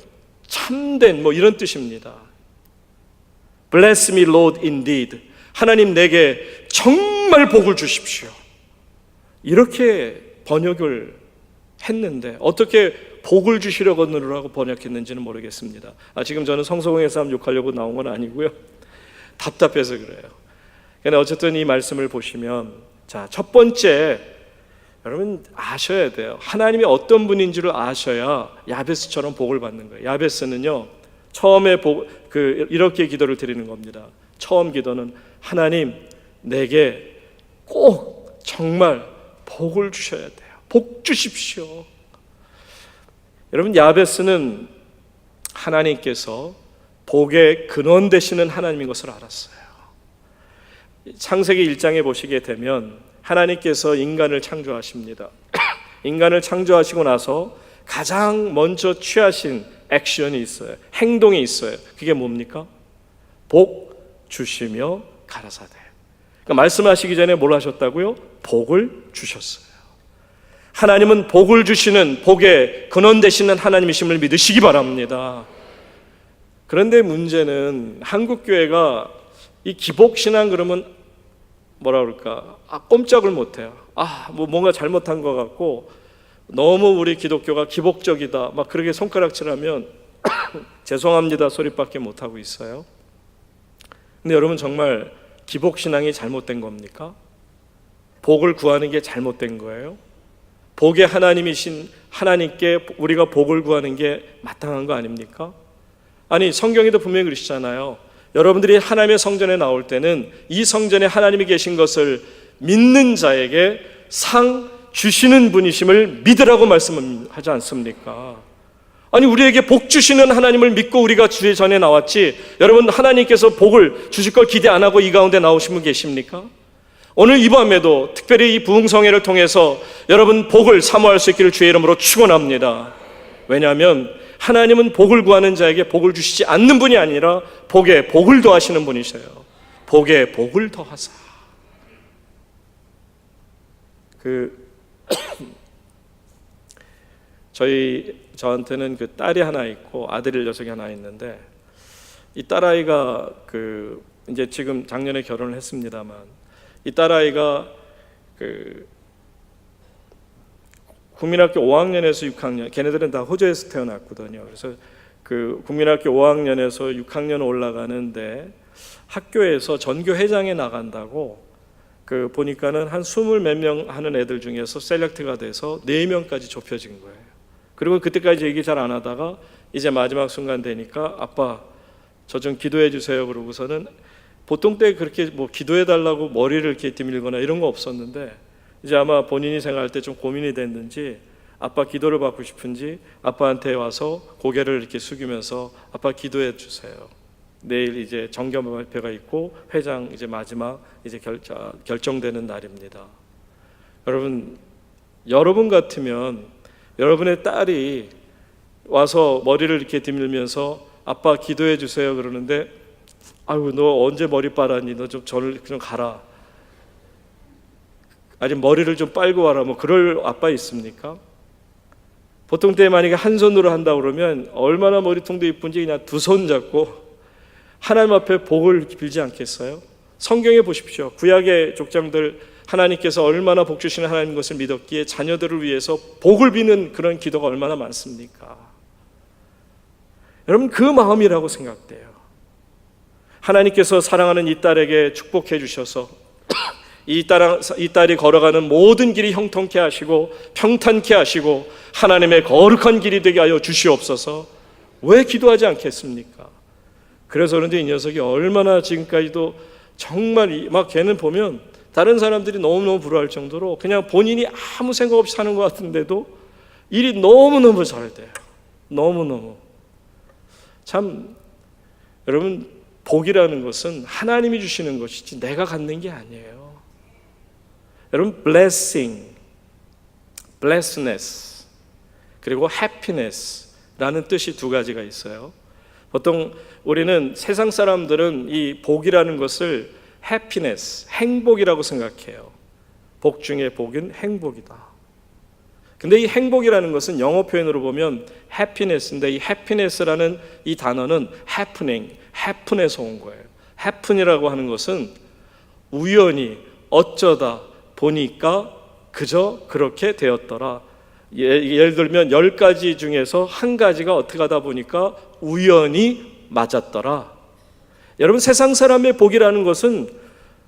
참된 이런 뜻입니다. Bless me, Lord, indeed. 하나님 내게 정말 복을 주십시오. 이렇게 번역을 했는데 어떻게 복을 주시려고라고 번역했는지는 모르겠습니다. 지금 저는 성서공회 사람 욕하려고 나온 건 아니고요. 답답해서 그래요. 근데 어쨌든 이 말씀을 보시면, 첫 번째 여러분 아셔야 돼요. 하나님이 어떤 분인지를 아셔야 야베스처럼 복을 받는 거예요. 야베스는요 처음에 이렇게 기도를 드리는 겁니다. 처음 기도는 하나님, 내게 꼭 정말 복을 주셔야 돼요. 복 주십시오. 여러분, 야베스는 하나님께서 복의 근원 되시는 하나님인 것을 알았어요. 창세기 1장에 보시게 되면 하나님께서 인간을 창조하십니다. 인간을 창조하시고 나서 가장 먼저 취하신 액션이 있어요. 행동이 있어요. 그게 뭡니까? 복 주시며 가라사대. 그러니까 말씀하시기 전에 뭘 하셨다고요? 복을 주셨어요. 하나님은 복을 주시는, 복의 근원 되시는 하나님이심을 믿으시기 바랍니다. 그런데 문제는 한국교회가 이 기복신앙 그러면 뭐라 그럴까? 꼼짝을 못해요. 뭔가 잘못한 것 같고 너무 우리 기독교가 기복적이다 막 그렇게 손가락질하면 죄송합니다 소리밖에 못하고 있어요. 근데 여러분, 정말 기복신앙이 잘못된 겁니까? 복을 구하는 게 잘못된 거예요? 복의 하나님이신 하나님께 우리가 복을 구하는 게 마땅한 거 아닙니까? 아니, 성경에도 분명히 그러시잖아요. 여러분들이 하나님의 성전에 나올 때는 이 성전에 하나님이 계신 것을 믿는 자에게 상 주시는 분이심을 믿으라고 말씀하지 않습니까? 아니, 우리에게 복 주시는 하나님을 믿고 우리가 주의 전에 나왔지, 여러분, 하나님께서 복을 주실 걸 기대 안 하고 이 가운데 나오신 분 계십니까? 오늘 이 밤에도 특별히 이 부흥성회를 통해서 여러분 복을 사모할 수 있기를 주의 이름으로 축원합니다. 왜냐하면 하나님은 복을 구하는 자에게 복을 주시지 않는 분이 아니라 복에 복을 더하시는 분이세요. 복에 복을 더하사. 저한테는 딸이 하나 있고 아들 녀석이 하나 있는데, 이 딸아이가 이제 지금 작년에 결혼을 했습니다만, 이 딸아이가 국민학교 5학년에서 6학년, 걔네들은 다 호주에서 태어났거든요. 그래서 국민학교 5학년에서 6학년 올라가는데 학교에서 전교회장에 나간다고 보니까는 한 20몇 명 하는 애들 중에서 셀렉트가 돼서 4명까지 좁혀진 거예요. 그리고 그때까지 얘기 잘 안 하다가 이제 마지막 순간 되니까 아빠 저 좀 기도해 주세요 그러고서는, 보통 때 그렇게 뭐 기도해 달라고 머리를 이렇게 뒤밀거나 이런 거 없었는데 이제 아마 본인이 생각할 때 좀 고민이 됐는지 아빠 기도를 받고 싶은지 아빠한테 와서 고개를 이렇게 숙이면서 아빠 기도해 주세요. 내일 이제 정규 발표가 있고 회장 이제 마지막 이제 결정되는 날입니다. 여러분 같으면 여러분의 딸이 와서 머리를 이렇게 뒤밀면서 아빠 기도해 주세요 그러는데, 아유 너 언제 머리 빨았니? 너 좀 저를 좀 가라. 아니 머리를 좀 빨고 와라. 뭐 그럴 아빠 있습니까? 보통 때 만약에 한 손으로 한다 그러면 얼마나 머리통도 이쁜지 그냥 두 손 잡고 하나님 앞에 복을 빌지 않겠어요? 성경에 보십시오. 구약의 족장들 하나님께서 얼마나 복 주시는 하나님 것을 믿었기에 자녀들을 위해서 복을 비는 그런 기도가 얼마나 많습니까? 여러분, 그 마음이라고 생각돼요. 하나님께서 사랑하는 이 딸에게 축복해 주셔서 이 딸이 걸어가는 모든 길이 형통케 하시고 평탄케 하시고 하나님의 거룩한 길이 되게 하여 주시옵소서. 왜 기도하지 않겠습니까? 그래서 그런데 이 녀석이 얼마나 지금까지도 정말 막 걔는 보면 다른 사람들이 너무너무 부러워할 정도로 그냥 본인이 아무 생각 없이 사는 것 같은데도 일이 너무너무 잘 돼요. 너무너무. 참 여러분, 복이라는 것은 하나님이 주시는 것이지 내가 갖는 게 아니에요. 여러분, blessing, blessedness 그리고 happiness라는 뜻이 두 가지가 있어요. 보통 우리는 세상 사람들은 이 복이라는 것을 happiness, 행복이라고 생각해요. 복 중에 복은 행복이다. 근데 이 행복이라는 것은 영어 표현으로 보면 happiness인데, 이 happiness라는 이 단어는 happening, happen에서 온 거예요. happen이라고 하는 것은 우연히 어쩌다 보니까 그저 그렇게 되었더라. 예를 들면 10가지 중에서 한 가지가 어떻게 하다 보니까 우연히 맞았더라. 여러분, 세상 사람의 복이라는 것은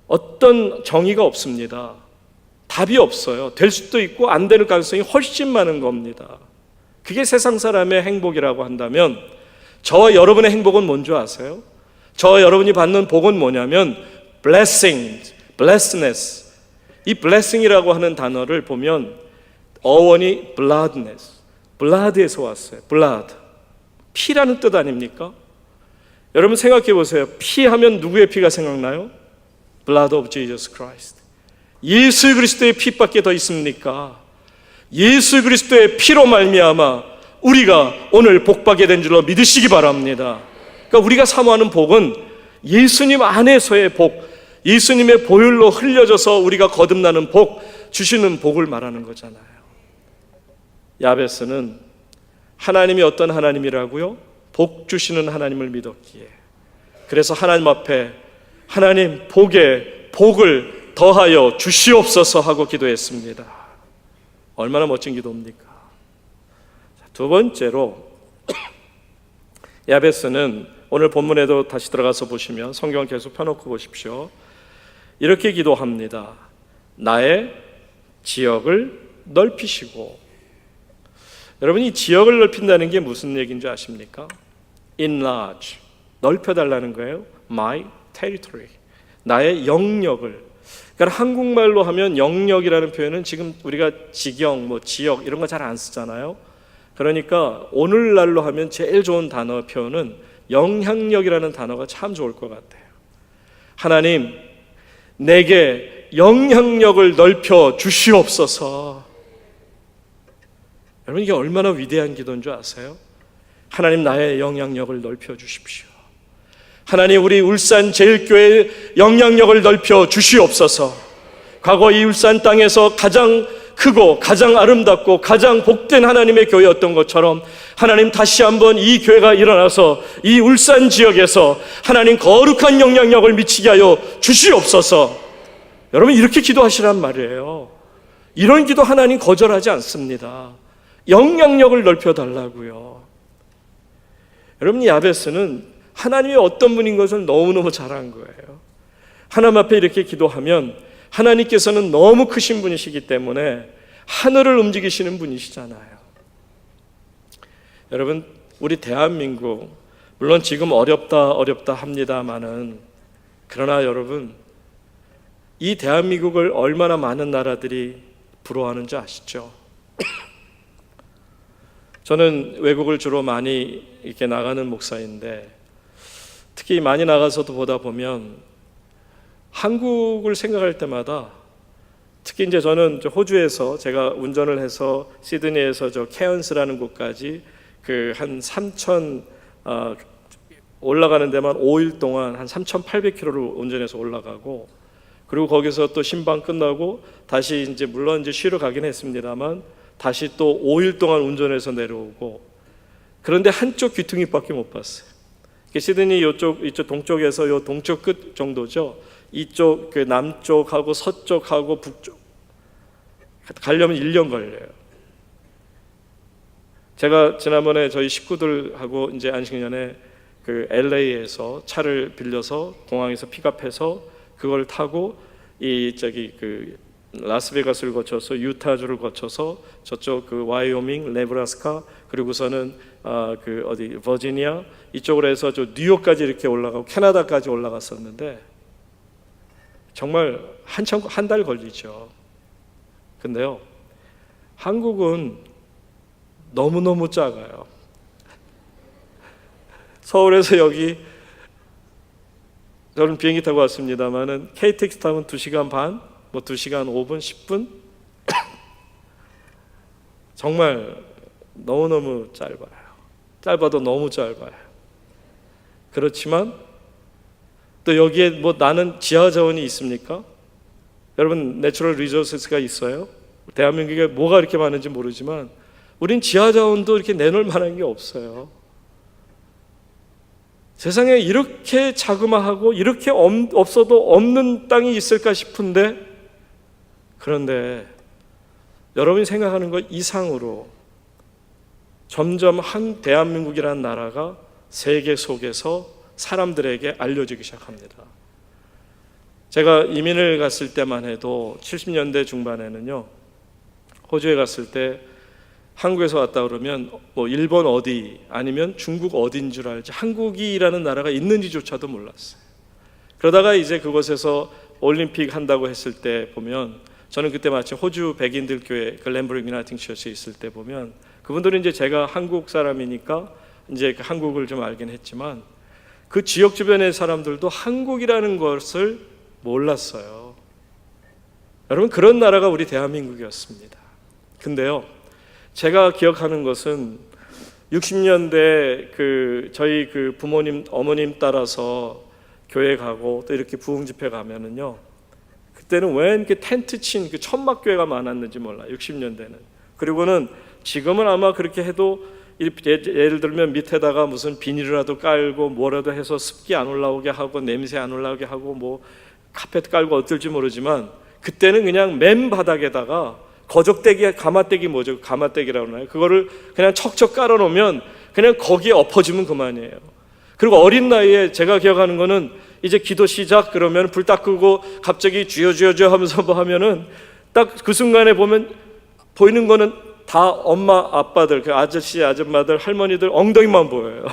어떤 정의가 없습니다. 답이 없어요. 될 수도 있고 안 되는 가능성이 훨씬 많은 겁니다. 그게 세상 사람의 행복이라고 한다면, 저와 여러분의 행복은 뭔지 아세요? 저와 여러분이 받는 복은 뭐냐면 blessing, blessedness. 이 blessing이라고 하는 단어를 보면 어원이 bloodness, blood에서 왔어요. blood, 피라는 뜻 아닙니까? 여러분 생각해 보세요. 피 하면 누구의 피가 생각나요? Blood of Jesus Christ. 예수 그리스도의 피밖에 더 있습니까? 예수 그리스도의 피로 말미암아 우리가 오늘 복받게 된 줄로 믿으시기 바랍니다. 그러니까 우리가 사모하는 복은 예수님 안에서의 복, 예수님의 보혈로 흘려져서 우리가 거듭나는 복, 주시는 복을 말하는 거잖아요. 야베스는 하나님이 어떤 하나님이라고요? 복 주시는 하나님을 믿었기에, 그래서 하나님 앞에 하나님 복에 복을 더하여 주시옵소서 하고 기도했습니다. 얼마나 멋진 기도입니까? 두 번째로 야베스는 오늘 본문에도 다시 들어가서 보시면 성경 계속 펴놓고 보십시오. 이렇게 기도합니다. 나의 지역을 넓히시고. 여러분, 이 지역을 넓힌다는 게 무슨 얘기인 줄 아십니까? enlarge, 넓혀달라는 거예요. my territory, 나의 영역을. 그러니까 한국말로 하면 영역이라는 표현은 지금 우리가 지경, 지역 이런 거 잘 안 쓰잖아요. 그러니까 오늘날로 하면 제일 좋은 단어 표현은 영향력이라는 단어가 참 좋을 것 같아요. 하나님, 내게 영향력을 넓혀 주시옵소서. 여러분, 이게 얼마나 위대한 기도인 줄 아세요? 하나님, 나의 영향력을 넓혀 주십시오. 하나님, 우리 울산 제일교회의 영향력을 넓혀 주시옵소서. 과거 이 울산 땅에서 가장 크고 가장 아름답고 가장 복된 하나님의 교회였던 것처럼 하나님, 다시 한번 이 교회가 일어나서 이 울산 지역에서 하나님 거룩한 영향력을 미치게 하여 주시옵소서. 여러분, 이렇게 기도하시란 말이에요. 이런 기도 하나님 거절하지 않습니다. 영향력을 넓혀달라고요. 여러분, 야베스는 하나님이 어떤 분인 것을 너무너무 잘 안 거예요. 하나님 앞에 이렇게 기도하면 하나님께서는 너무 크신 분이시기 때문에 하늘을 움직이시는 분이시잖아요. 여러분, 우리 대한민국, 물론 지금 어렵다 합니다마는, 그러나 여러분, 이 대한민국을 얼마나 많은 나라들이 부러워하는지 아시죠? 저는 외국을 주로 많이 이렇게 나가는 목사인데, 특히 많이 나가서도 보다 보면 한국을 생각할 때마다, 특히 이제 저는 호주에서 제가 운전을 해서 시드니에서 케언스라는 곳까지 한 3,000 올라가는 데만 5일 동안 한 3,800km를 운전해서 올라가고, 그리고 거기서 또 신방 끝나고 다시 이제 물론 이제 쉬러 가긴 했습니다만 다시 또 5일 동안 운전해서 내려오고, 그런데 한쪽 귀퉁이밖에 못 봤어요. 시드니 이쪽 동쪽에서 요 동쪽 끝 정도죠. 이쪽 남쪽하고 서쪽하고 북쪽 가려면 1년 걸려요. 제가 지난번에 저희 식구들하고 이제 안식년에 LA에서 차를 빌려서 공항에서 픽업해서 그걸 타고 라스베가스를 거쳐서 유타주를 거쳐서 저쪽 와이오밍, 네브라스카, 그리고서는 버지니아 이쪽으로 해서 뉴욕까지 이렇게 올라가고 캐나다까지 올라갔었는데 정말 한 달 걸리죠. 근데요, 한국은 너무너무 작아요. 서울에서 여기 저는 비행기 타고 왔습니다만은 KTX 타면 2시간 반, 2시간 5분, 10분 정말 너무너무 짧아요. 짧아도 너무 짧아요. 그렇지만 또 여기에 나는 지하 자원이 있습니까? 여러분, 내추럴 리소스가 있어요. 대한민국에 뭐가 이렇게 많은지 모르지만 우린 지하 자원도 이렇게 내놓을 만한 게 없어요. 세상에 이렇게 자그마하고 이렇게 없어도 없는 땅이 있을까 싶은데, 그런데 여러분이 생각하는 것 이상으로 점점 대한민국이라는 나라가 세계 속에서 사람들에게 알려지기 시작합니다. 제가 이민을 갔을 때만 해도 70년대 중반에는요, 호주에 갔을 때 한국에서 왔다 그러면 뭐 일본 어디 아니면 중국 어디인 줄 알지 한국이라는 나라가 있는지조차도 몰랐어요. 그러다가 이제 그곳에서 올림픽 한다고 했을 때 보면, 저는 그때 마침 호주 백인들 교회 글렌브룩 유나이팅 처치에 있을 때 보면, 그분들은 이제 제가 한국 사람이니까 이제 한국을 좀 알긴 했지만 그 지역 주변의 사람들도 한국이라는 것을 몰랐어요. 여러분, 그런 나라가 우리 대한민국이었습니다. 근데요, 제가 기억하는 것은 60년대 저희 부모님, 어머님 따라서 교회 가고 또 이렇게 부흥 집회 가면은요, 그때는 왜 이렇게 텐트 친 그 천막 교회가 많았는지 몰라. 60년대는. 그리고는 지금은 아마 그렇게 해도 예를 들면 밑에다가 무슨 비닐이라도 깔고 뭐라도 해서 습기 안 올라오게 하고 냄새 안 올라오게 하고 뭐 카펫 깔고 어떨지 모르지만, 그때는 그냥 맨 바닥에다가 거적대기, 가마대기 뭐죠? 가마대기라고 하나요? 그거를 그냥 척척 깔아놓으면 그냥 거기에 엎어지면 그만이에요. 그리고 어린 나이에 제가 기억하는 거는 이제 기도 시작 그러면 불 딱 끄고 갑자기 주여 주여 주여 하면서 뭐 하면은 딱 그 순간에 보면 보이는 거는 다 엄마 아빠들, 그 아저씨 아줌마들 할머니들 엉덩이만 보여요.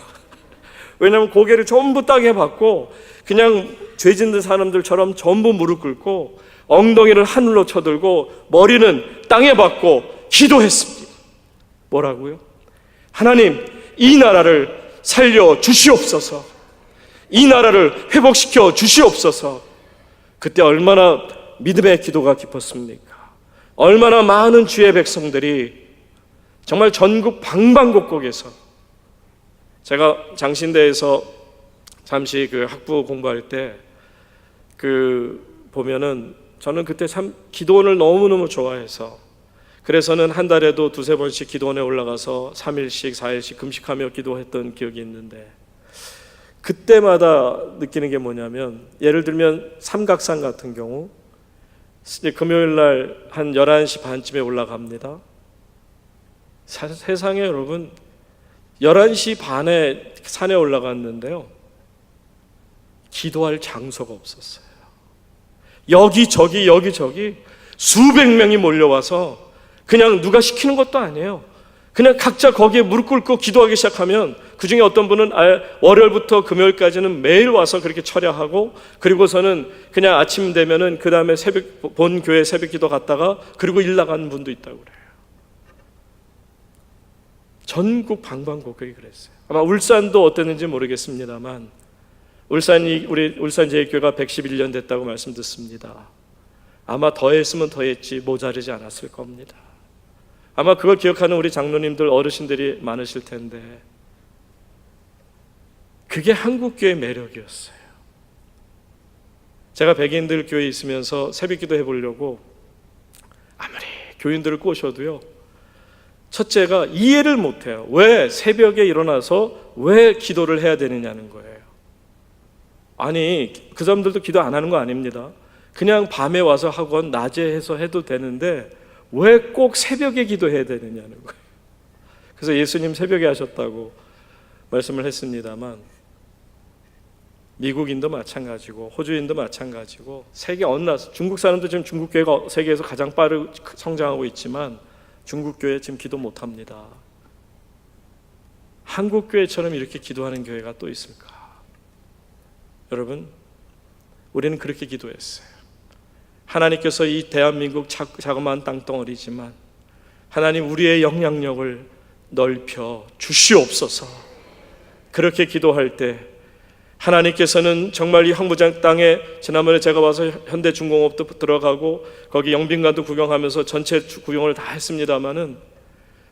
왜냐하면 고개를 전부 땅에 박고 그냥 죄 짓는 사람들처럼 전부 무릎 꿇고 엉덩이를 하늘로 쳐들고 머리는 땅에 박고 기도했습니다. 뭐라고요? 하나님, 이 나라를 살려 주시옵소서. 이 나라를 회복시켜 주시옵소서. 그때 얼마나 믿음의 기도가 깊었습니까? 얼마나 많은 주의 백성들이 정말 전국 방방곡곡에서, 제가 장신대에서 잠시 학부 공부할 때 보면은 저는 그때 참 기도원을 너무너무 좋아해서, 그래서는 한 달에도 두세 번씩 기도원에 올라가서 3일씩 4일씩 금식하며 기도했던 기억이 있는데, 그때마다 느끼는 게 뭐냐면, 예를 들면 삼각산 같은 경우 금요일 날 한 11시 반쯤에 올라갑니다. 세상에 여러분, 11시 반에 산에 올라갔는데요, 기도할 장소가 없었어요. 여기저기 수백 명이 몰려와서 그냥 누가 시키는 것도 아니에요. 그냥 각자 거기에 무릎 꿇고 기도하기 시작하면, 그 중에 어떤 분은 월요일부터 금요일까지는 매일 와서 그렇게 철야하고, 그리고서는 그냥 아침 되면은 그 다음에 본 교회 새벽 기도 갔다가 그리고 일 나가는 분도 있다고 그래요. 전국 방방곡곡이 그랬어요. 아마 울산도 어땠는지 모르겠습니다만, 우리 울산제일교회가 111년 됐다고 말씀 듣습니다. 아마 더했으면 더했지 모자르지 않았을 겁니다. 아마 그걸 기억하는 우리 장로님들, 어르신들이 많으실 텐데, 그게 한국교회의 매력이었어요. 제가 백인들 교회에 있으면서 새벽기도 해보려고 아무리 교인들을 꼬셔도요, 첫째가 이해를 못해요. 왜 새벽에 일어나서 왜 기도를 해야 되느냐는 거예요. 아니, 그 사람들도 기도 안 하는 거 아닙니다. 그냥 밤에 와서 하건 낮에 해서 해도 되는데 왜 꼭 새벽에 기도해야 되느냐는 거예요. 그래서 예수님 새벽에 하셨다고 말씀을 했습니다만, 미국인도 마찬가지고 호주인도 마찬가지고 세계 어느 나라, 중국 사람도 지금 중국 교회가 세계에서 가장 빠르게 성장하고 있지만 중국 교회 지금 기도 못합니다. 한국 교회처럼 이렇게 기도하는 교회가 또 있을까? 여러분, 우리는 그렇게 기도했어요. 하나님께서 이 대한민국 자그마한 땅덩어리지만 하나님, 우리의 영향력을 넓혀 주시옵소서. 그렇게 기도할 때 하나님께서는 정말 이 황무장 땅에, 지난번에 제가 와서 현대중공업도 들어가고 거기 영빈관도 구경하면서 전체 구경을 다 했습니다마는,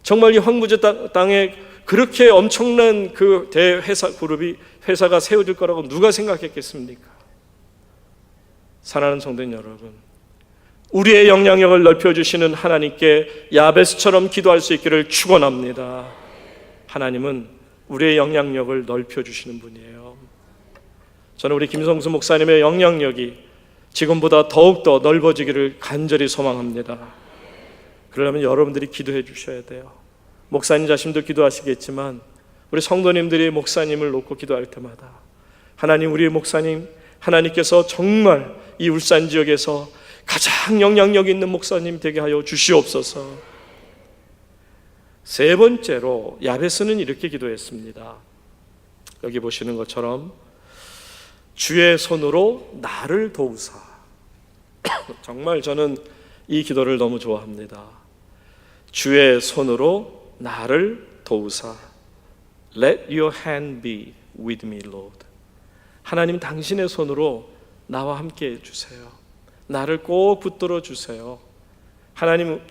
정말 이 황무지 땅에 그렇게 엄청난 그 대회사 그룹이, 회사가 세워질 거라고 누가 생각했겠습니까? 사랑하는 성도님 여러분, 우리의 영향력을 넓혀주시는 하나님께 야베스처럼 기도할 수 있기를 축원합니다. 하나님은 우리의 영향력을 넓혀주시는 분이에요. 저는 우리 김성수 목사님의 영향력이 지금보다 더욱더 넓어지기를 간절히 소망합니다. 그러려면 여러분들이 기도해 주셔야 돼요. 목사님 자신도 기도하시겠지만 우리 성도님들이 목사님을 놓고 기도할 때마다, 하나님, 우리 목사님, 하나님께서 정말 이 울산 지역에서 가장 영향력 있는 목사님 되게 하여 주시옵소서. 세 번째로 야베스는 이렇게 기도했습니다. 여기 보시는 것처럼 주의 손으로 나를 도우사. 정말 저는 이 기도를 너무 좋아합니다. 주의 손으로 나를 도우사. Let your hand be with me, Lord. 하나님 당신의 손으로 나와 함께 해주세요. 나를 꼭 붙들어 주세요. 하나님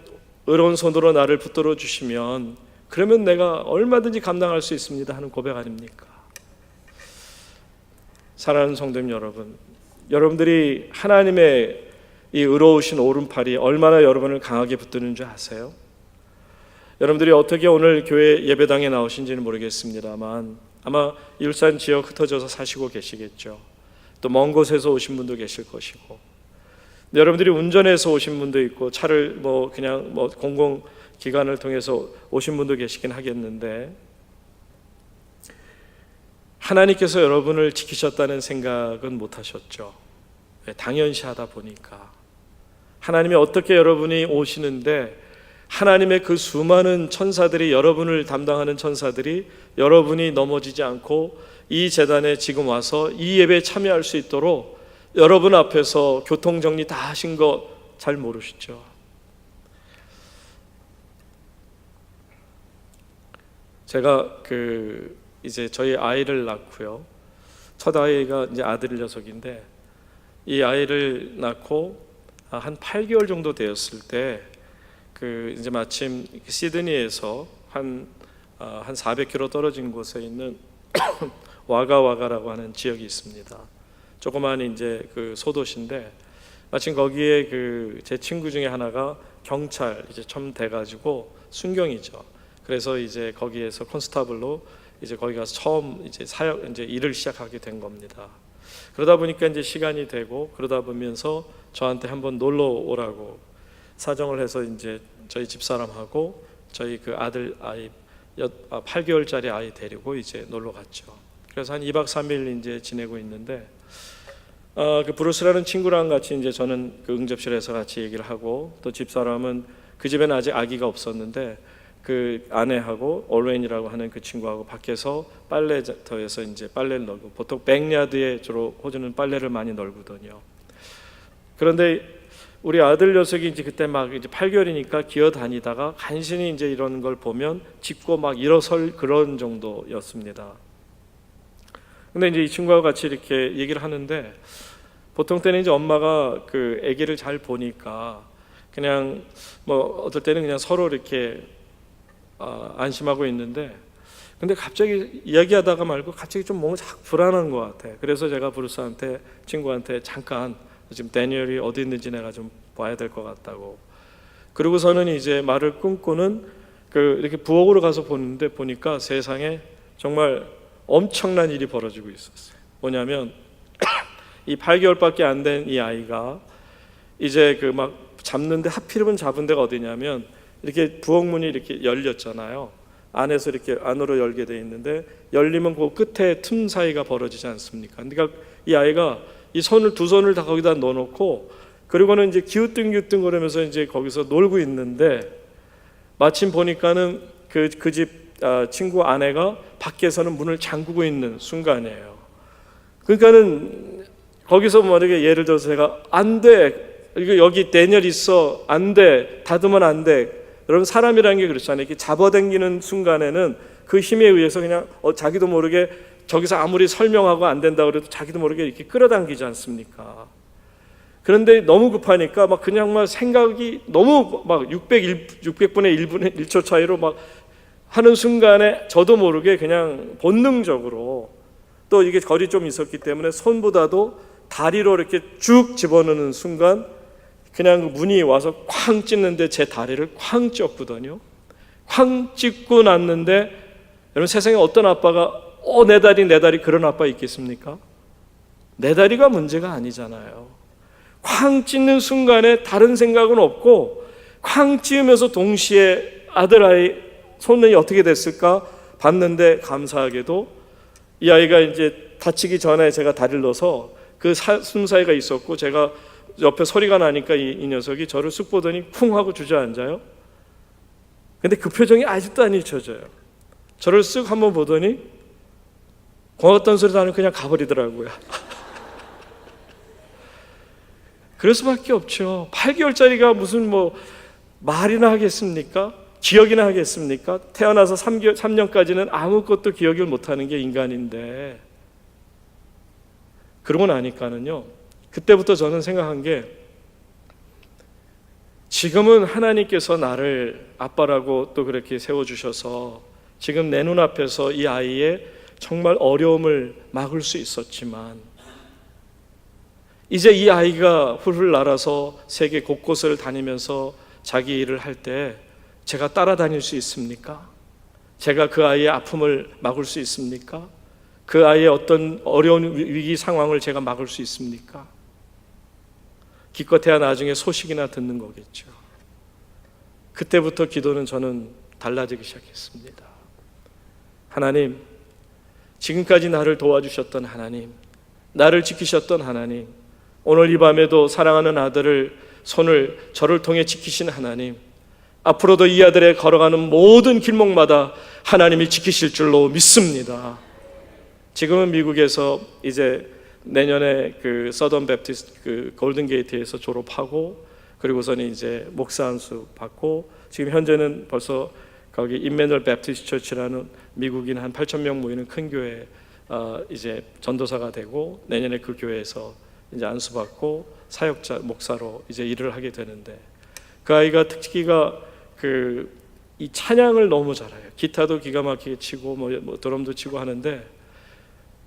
의로운 손으로 나를 붙들어 주시면 그러면 내가 얼마든지 감당할 수 있습니다 하는 고백 아닙니까? 사랑하는 성도님 여러분, 여러분들이 하나님의 이 의로우신 오른팔이 얼마나 여러분을 강하게 붙드는 줄 아세요? 여러분들이 어떻게 오늘 교회 예배당에 나오신지는 모르겠습니다만 아마 일산 지역 흩어져서 사시고 계시겠죠. 또 먼 곳에서 오신 분도 계실 것이고, 여러분들이 운전해서 오신 분도 있고 차를 그냥 공공기관을 통해서 오신 분도 계시긴 하겠는데, 하나님께서 여러분을 지키셨다는 생각은 못 하셨죠. 당연시하다 보니까 하나님이 어떻게 여러분이 오시는데 하나님의 그 수많은 천사들이, 여러분을 담당하는 천사들이 여러분이 넘어지지 않고 이 제단에 지금 와서 이 예배에 참여할 수 있도록 여러분 앞에서 교통정리 다 하신 거 잘 모르시죠? 제가 이제 저희 아이를 낳고요. 첫 아이가 이제 아들 녀석인데, 이 아이를 낳고 한 8개월 정도 되었을 때 이제 마침 시드니에서 한 400km 떨어진 곳에 있는 와가와가라고 하는 지역이 있습니다. 조그만 이제 소도시인데, 마침 거기에 제 친구 중에 하나가 경찰 이제 좀 돼가지고 순경이죠. 그래서 이제 거기에서 콘스타블로 이제 거기 가서 처음 이제 이제 일을 시작하게 된 겁니다. 그러다 보니까 이제 시간이 되고 그러다 보면서 저한테 한번 놀러 오라고 사정을 해서 이제 저희 집사람하고 저희 아들 아이 8개월짜리 아이 데리고 이제 놀러 갔죠. 그래서 한 2박 3일 이제 지내고 있는데, 브루스라는 친구랑 같이 이제 저는 응접실에서 같이 얘기를 하고, 또 집사람은 그 집에는 아직 아기가 없었는데 아내하고 올웨인이라고 하는 그 친구하고 밖에서 빨래터에서 이제 빨래를 널고, 보통 백야드에 주로 호주는 빨래를 많이 널거든요. 그런데 우리 아들 녀석이 이제 그때 막 이제 8개월이니까 기어 다니다가 간신히 이제 이런 걸 보면 짚고 막 일어설 그런 정도였습니다. 근데 이제 이 친구하고 같이 이렇게 얘기를 하는데, 보통 때는 이제 엄마가 아기를 잘 보니까 그냥 어떨 때는 그냥 서로 이렇게 안심하고 있는데, 근데 갑자기 이야기하다가 말고 갑자기 좀 뭔가 자꾸 불안한 것 같아. 그래서 제가 브루스한테, 친구한테 잠깐 지금 데니엘이 어디 있는지 내가 좀 봐야 될 것 같다고. 그리고서는 이제 말을 끊고는 이렇게 부엌으로 가서 보니까 세상에 정말 엄청난 일이 벌어지고 있었어요. 뭐냐면 이 8개월밖에 안 된 이 아이가 이제 막 잡는데, 하필이면 잡은 데가 어디냐면 이렇게 부엌문이 이렇게 열렸잖아요. 안에서 이렇게 안으로 열게 돼 있는데, 열리면 그 끝에 틈 사이가 벌어지지 않습니까? 그러니까 이 아이가 이 두 손을 다 거기다 넣어놓고, 그리고는 이제 기우뚱기우뚱 거리면서 이제 거기서 놀고 있는데, 마침 보니까는 그 집 친구 아내가 밖에서는 문을 잠그고 있는 순간이에요. 그러니까는 거기서 만약에 예를 들어서 제가 안 돼, 여기 데니엘 있어, 안 돼, 닫으면 안 돼. 여러분, 사람이라는 게 그렇잖아요. 이렇게 잡아당기는 순간에는 그 힘에 의해서 그냥 자기도 모르게 저기서 아무리 설명하고 안 된다 그래도 자기도 모르게 이렇게 끌어당기지 않습니까? 그런데 너무 급하니까 그냥 생각이 너무 600분의 1초 차이로 하는 순간에 저도 모르게 그냥 본능적으로, 또 이게 거리 좀 있었기 때문에 손보다도 다리로 이렇게 쭉 집어넣는 순간 그냥 문이 와서 쾅 찢는데 제 다리를 쾅 찢었거든요. 쾅 찢고 났는데, 여러분, 세상에 어떤 아빠가 내 다리 그런 아빠 있겠습니까? 내 다리가 문제가 아니잖아요. 쾅 찢는 순간에 다른 생각은 없고, 쾅 찢으면서 동시에 아들 아이 손이 어떻게 됐을까 봤는데, 감사하게도 이 아이가 이제 다치기 전에 제가 다리를 넣어서 숨 사이가 있었고, 제가 옆에 소리가 나니까 이 녀석이 저를 쓱 보더니 쿵 하고 주저앉아요. 근데 그 표정이 아직도 안 잊혀져요. 저를 쓱 한번 보더니 고맙다는 소리도 안 하고 그냥 가버리더라고요. 그럴 수밖에 없죠. 8개월짜리가 무슨 말이나 하겠습니까? 기억이나 하겠습니까? 태어나서 3년까지는 아무것도 기억을 못하는 게 인간인데, 그러고 나니까는요, 그때부터 저는 생각한 게, 지금은 하나님께서 나를 아빠라고 또 그렇게 세워주셔서 지금 내 눈앞에서 이 아이의 정말 어려움을 막을 수 있었지만, 이제 이 아이가 훌훌 날아서 세계 곳곳을 다니면서 자기 일을 할 때 제가 따라다닐 수 있습니까? 제가 그 아이의 아픔을 막을 수 있습니까? 그 아이의 어떤 어려운 위기 상황을 제가 막을 수 있습니까? 기껏해야 나중에 소식이나 듣는 거겠죠. 그때부터 기도는 저는 달라지기 시작했습니다. 하나님, 지금까지 나를 도와주셨던 하나님, 나를 지키셨던 하나님, 오늘 이 밤에도 사랑하는 아들을 손을 저를 통해 지키신 하나님, 앞으로도 이 아들의 걸어가는 모든 길목마다 하나님이 지키실 줄로 믿습니다. 지금은 미국에서 이제 내년에 그 서던 베프티스트 그 골든 게이트에서 졸업하고, 그리고서는 이제 목사 안수 받고, 지금 현재는 벌써 거기 임마누엘 베프티스트 처치라는 미국인 한 8,000명 모이는 큰 교회 이제 전도사가 되고, 내년에 그 교회에서 이제 안수 받고 사역자 목사로 이제 일을 하게 되는데, 그 아이가 특기가 이 찬양을 너무 잘해요. 기타도 기가 막히게 치고 뭐 드럼도 치고 하는데,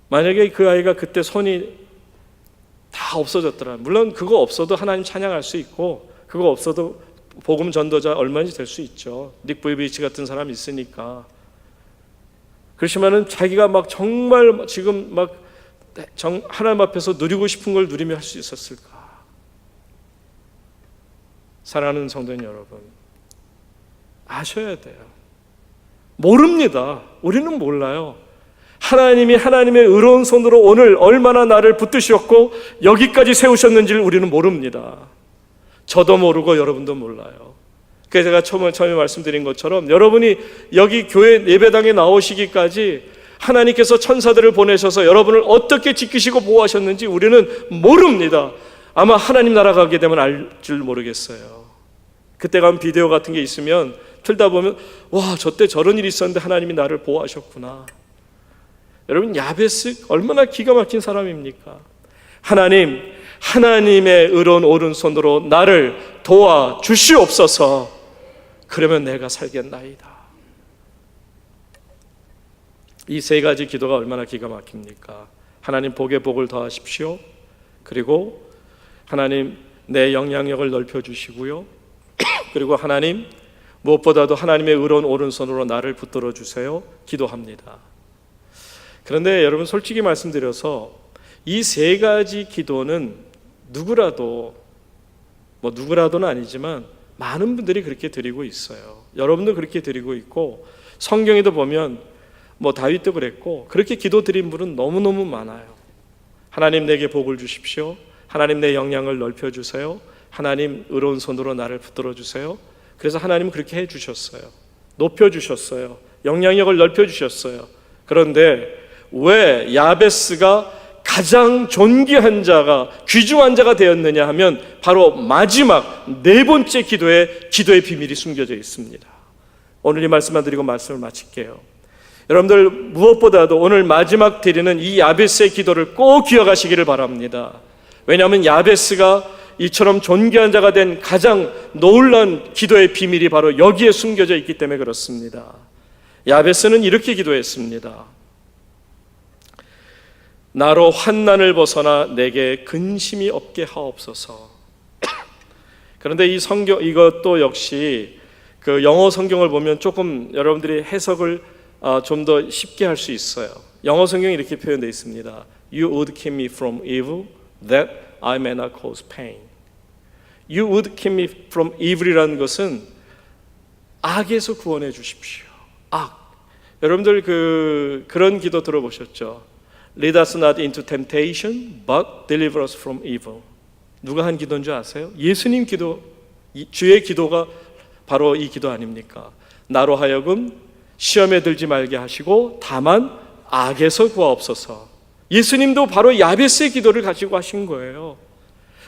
만약에 그 아이가 그때 손이 다 없어졌더라, 물론 그거 없어도 하나님 찬양할 수 있고, 그거 없어도 복음 전도자 얼마든지 될 수 있죠. 닉 부이비치 같은 사람이 있으니까. 그렇지만은 자기가 막 정말 지금 막 하나님 앞에서 누리고 싶은 걸 누리며 할 수 있었을까? 사랑하는 성도님 여러분, 아셔야 돼요. 모릅니다. 우리는 몰라요. 하나님이 하나님의 의로운 손으로 오늘 얼마나 나를 붙드셨고 여기까지 세우셨는지를 우리는 모릅니다. 저도 모르고 여러분도 몰라요. 그래서 제가 처음에 말씀드린 것처럼 여러분이 여기 교회 예배당에 나오시기까지 하나님께서 천사들을 보내셔서 여러분을 어떻게 지키시고 보호하셨는지 우리는 모릅니다. 아마 하나님 나라 가게 되면 알 줄 모르겠어요. 그때 가면 비디오 같은 게 있으면 틀다 보면, 와, 저때 저런 일이 있었는데 하나님이 나를 보호하셨구나. 여러분, 야베스 얼마나 기가 막힌 사람입니까? 하나님의 의로운 오른손으로 나를 도와주시옵소서. 그러면 내가 살겠나이다. 이 세 가지 기도가 얼마나 기가 막힙니까? 하나님, 복에 복을 더하십시오. 그리고 하나님, 내 영향력을 넓혀주시고요. 그리고 하나님, 무엇보다도 하나님의 의로운 오른손으로 나를 붙들어 주세요. 기도합니다. 그런데 여러분, 솔직히 말씀드려서 이 세 가지 기도는 누구라도는 아니지만 많은 분들이 그렇게 드리고 있어요. 여러분도 그렇게 드리고 있고, 성경에도 보면 다윗도 그랬고, 그렇게 기도 드린 분은 너무너무 많아요. 하나님, 내게 복을 주십시오. 하나님, 내 영향을 넓혀주세요. 하나님, 의로운 손으로 나를 붙들어 주세요. 그래서 하나님은 그렇게 해주셨어요. 높여주셨어요. 영향력을 넓혀주셨어요. 그런데 왜 야베스가 가장 존귀한 자가, 귀중한 자가 되었느냐 하면 바로 마지막 네 번째 기도의 비밀이 숨겨져 있습니다. 오늘 이 말씀만 드리고 말씀을 마칠게요. 여러분들, 무엇보다도 오늘 마지막 드리는 이 야베스의 기도를 꼭 기억하시기를 바랍니다. 왜냐하면 야베스가 이처럼 존귀한 자가 된 가장 놀라운 기도의 비밀이 바로 여기에 숨겨져 있기 때문에 그렇습니다. 야베스는 이렇게 기도했습니다. 나로 환난을 벗어나 내게 근심이 없게 하옵소서. 그런데 이 성경, 이것도 역시 그 영어 성경을 보면 조금 여러분들이 해석을 좀 더 쉽게 할 수 있어요. 영어 성경이 이렇게 표현되어 있습니다. You would keep me from evil, that I may not cause pain. You would keep me from evil이라는 것은 악에서 구원해 주십시오. 악. 여러분들 그런 기도 들어보셨죠? Lead us not into temptation, but deliver us from evil. 누가 한 기도인 줄 아세요? 예수님 기도, 주의 기도가 바로 이 기도 아닙니까? 나로 하여금 시험에 들지 말게 하시고 다만 악에서 구하옵소서. 예수님도 바로 야베스의 기도를 가지고 하신 거예요.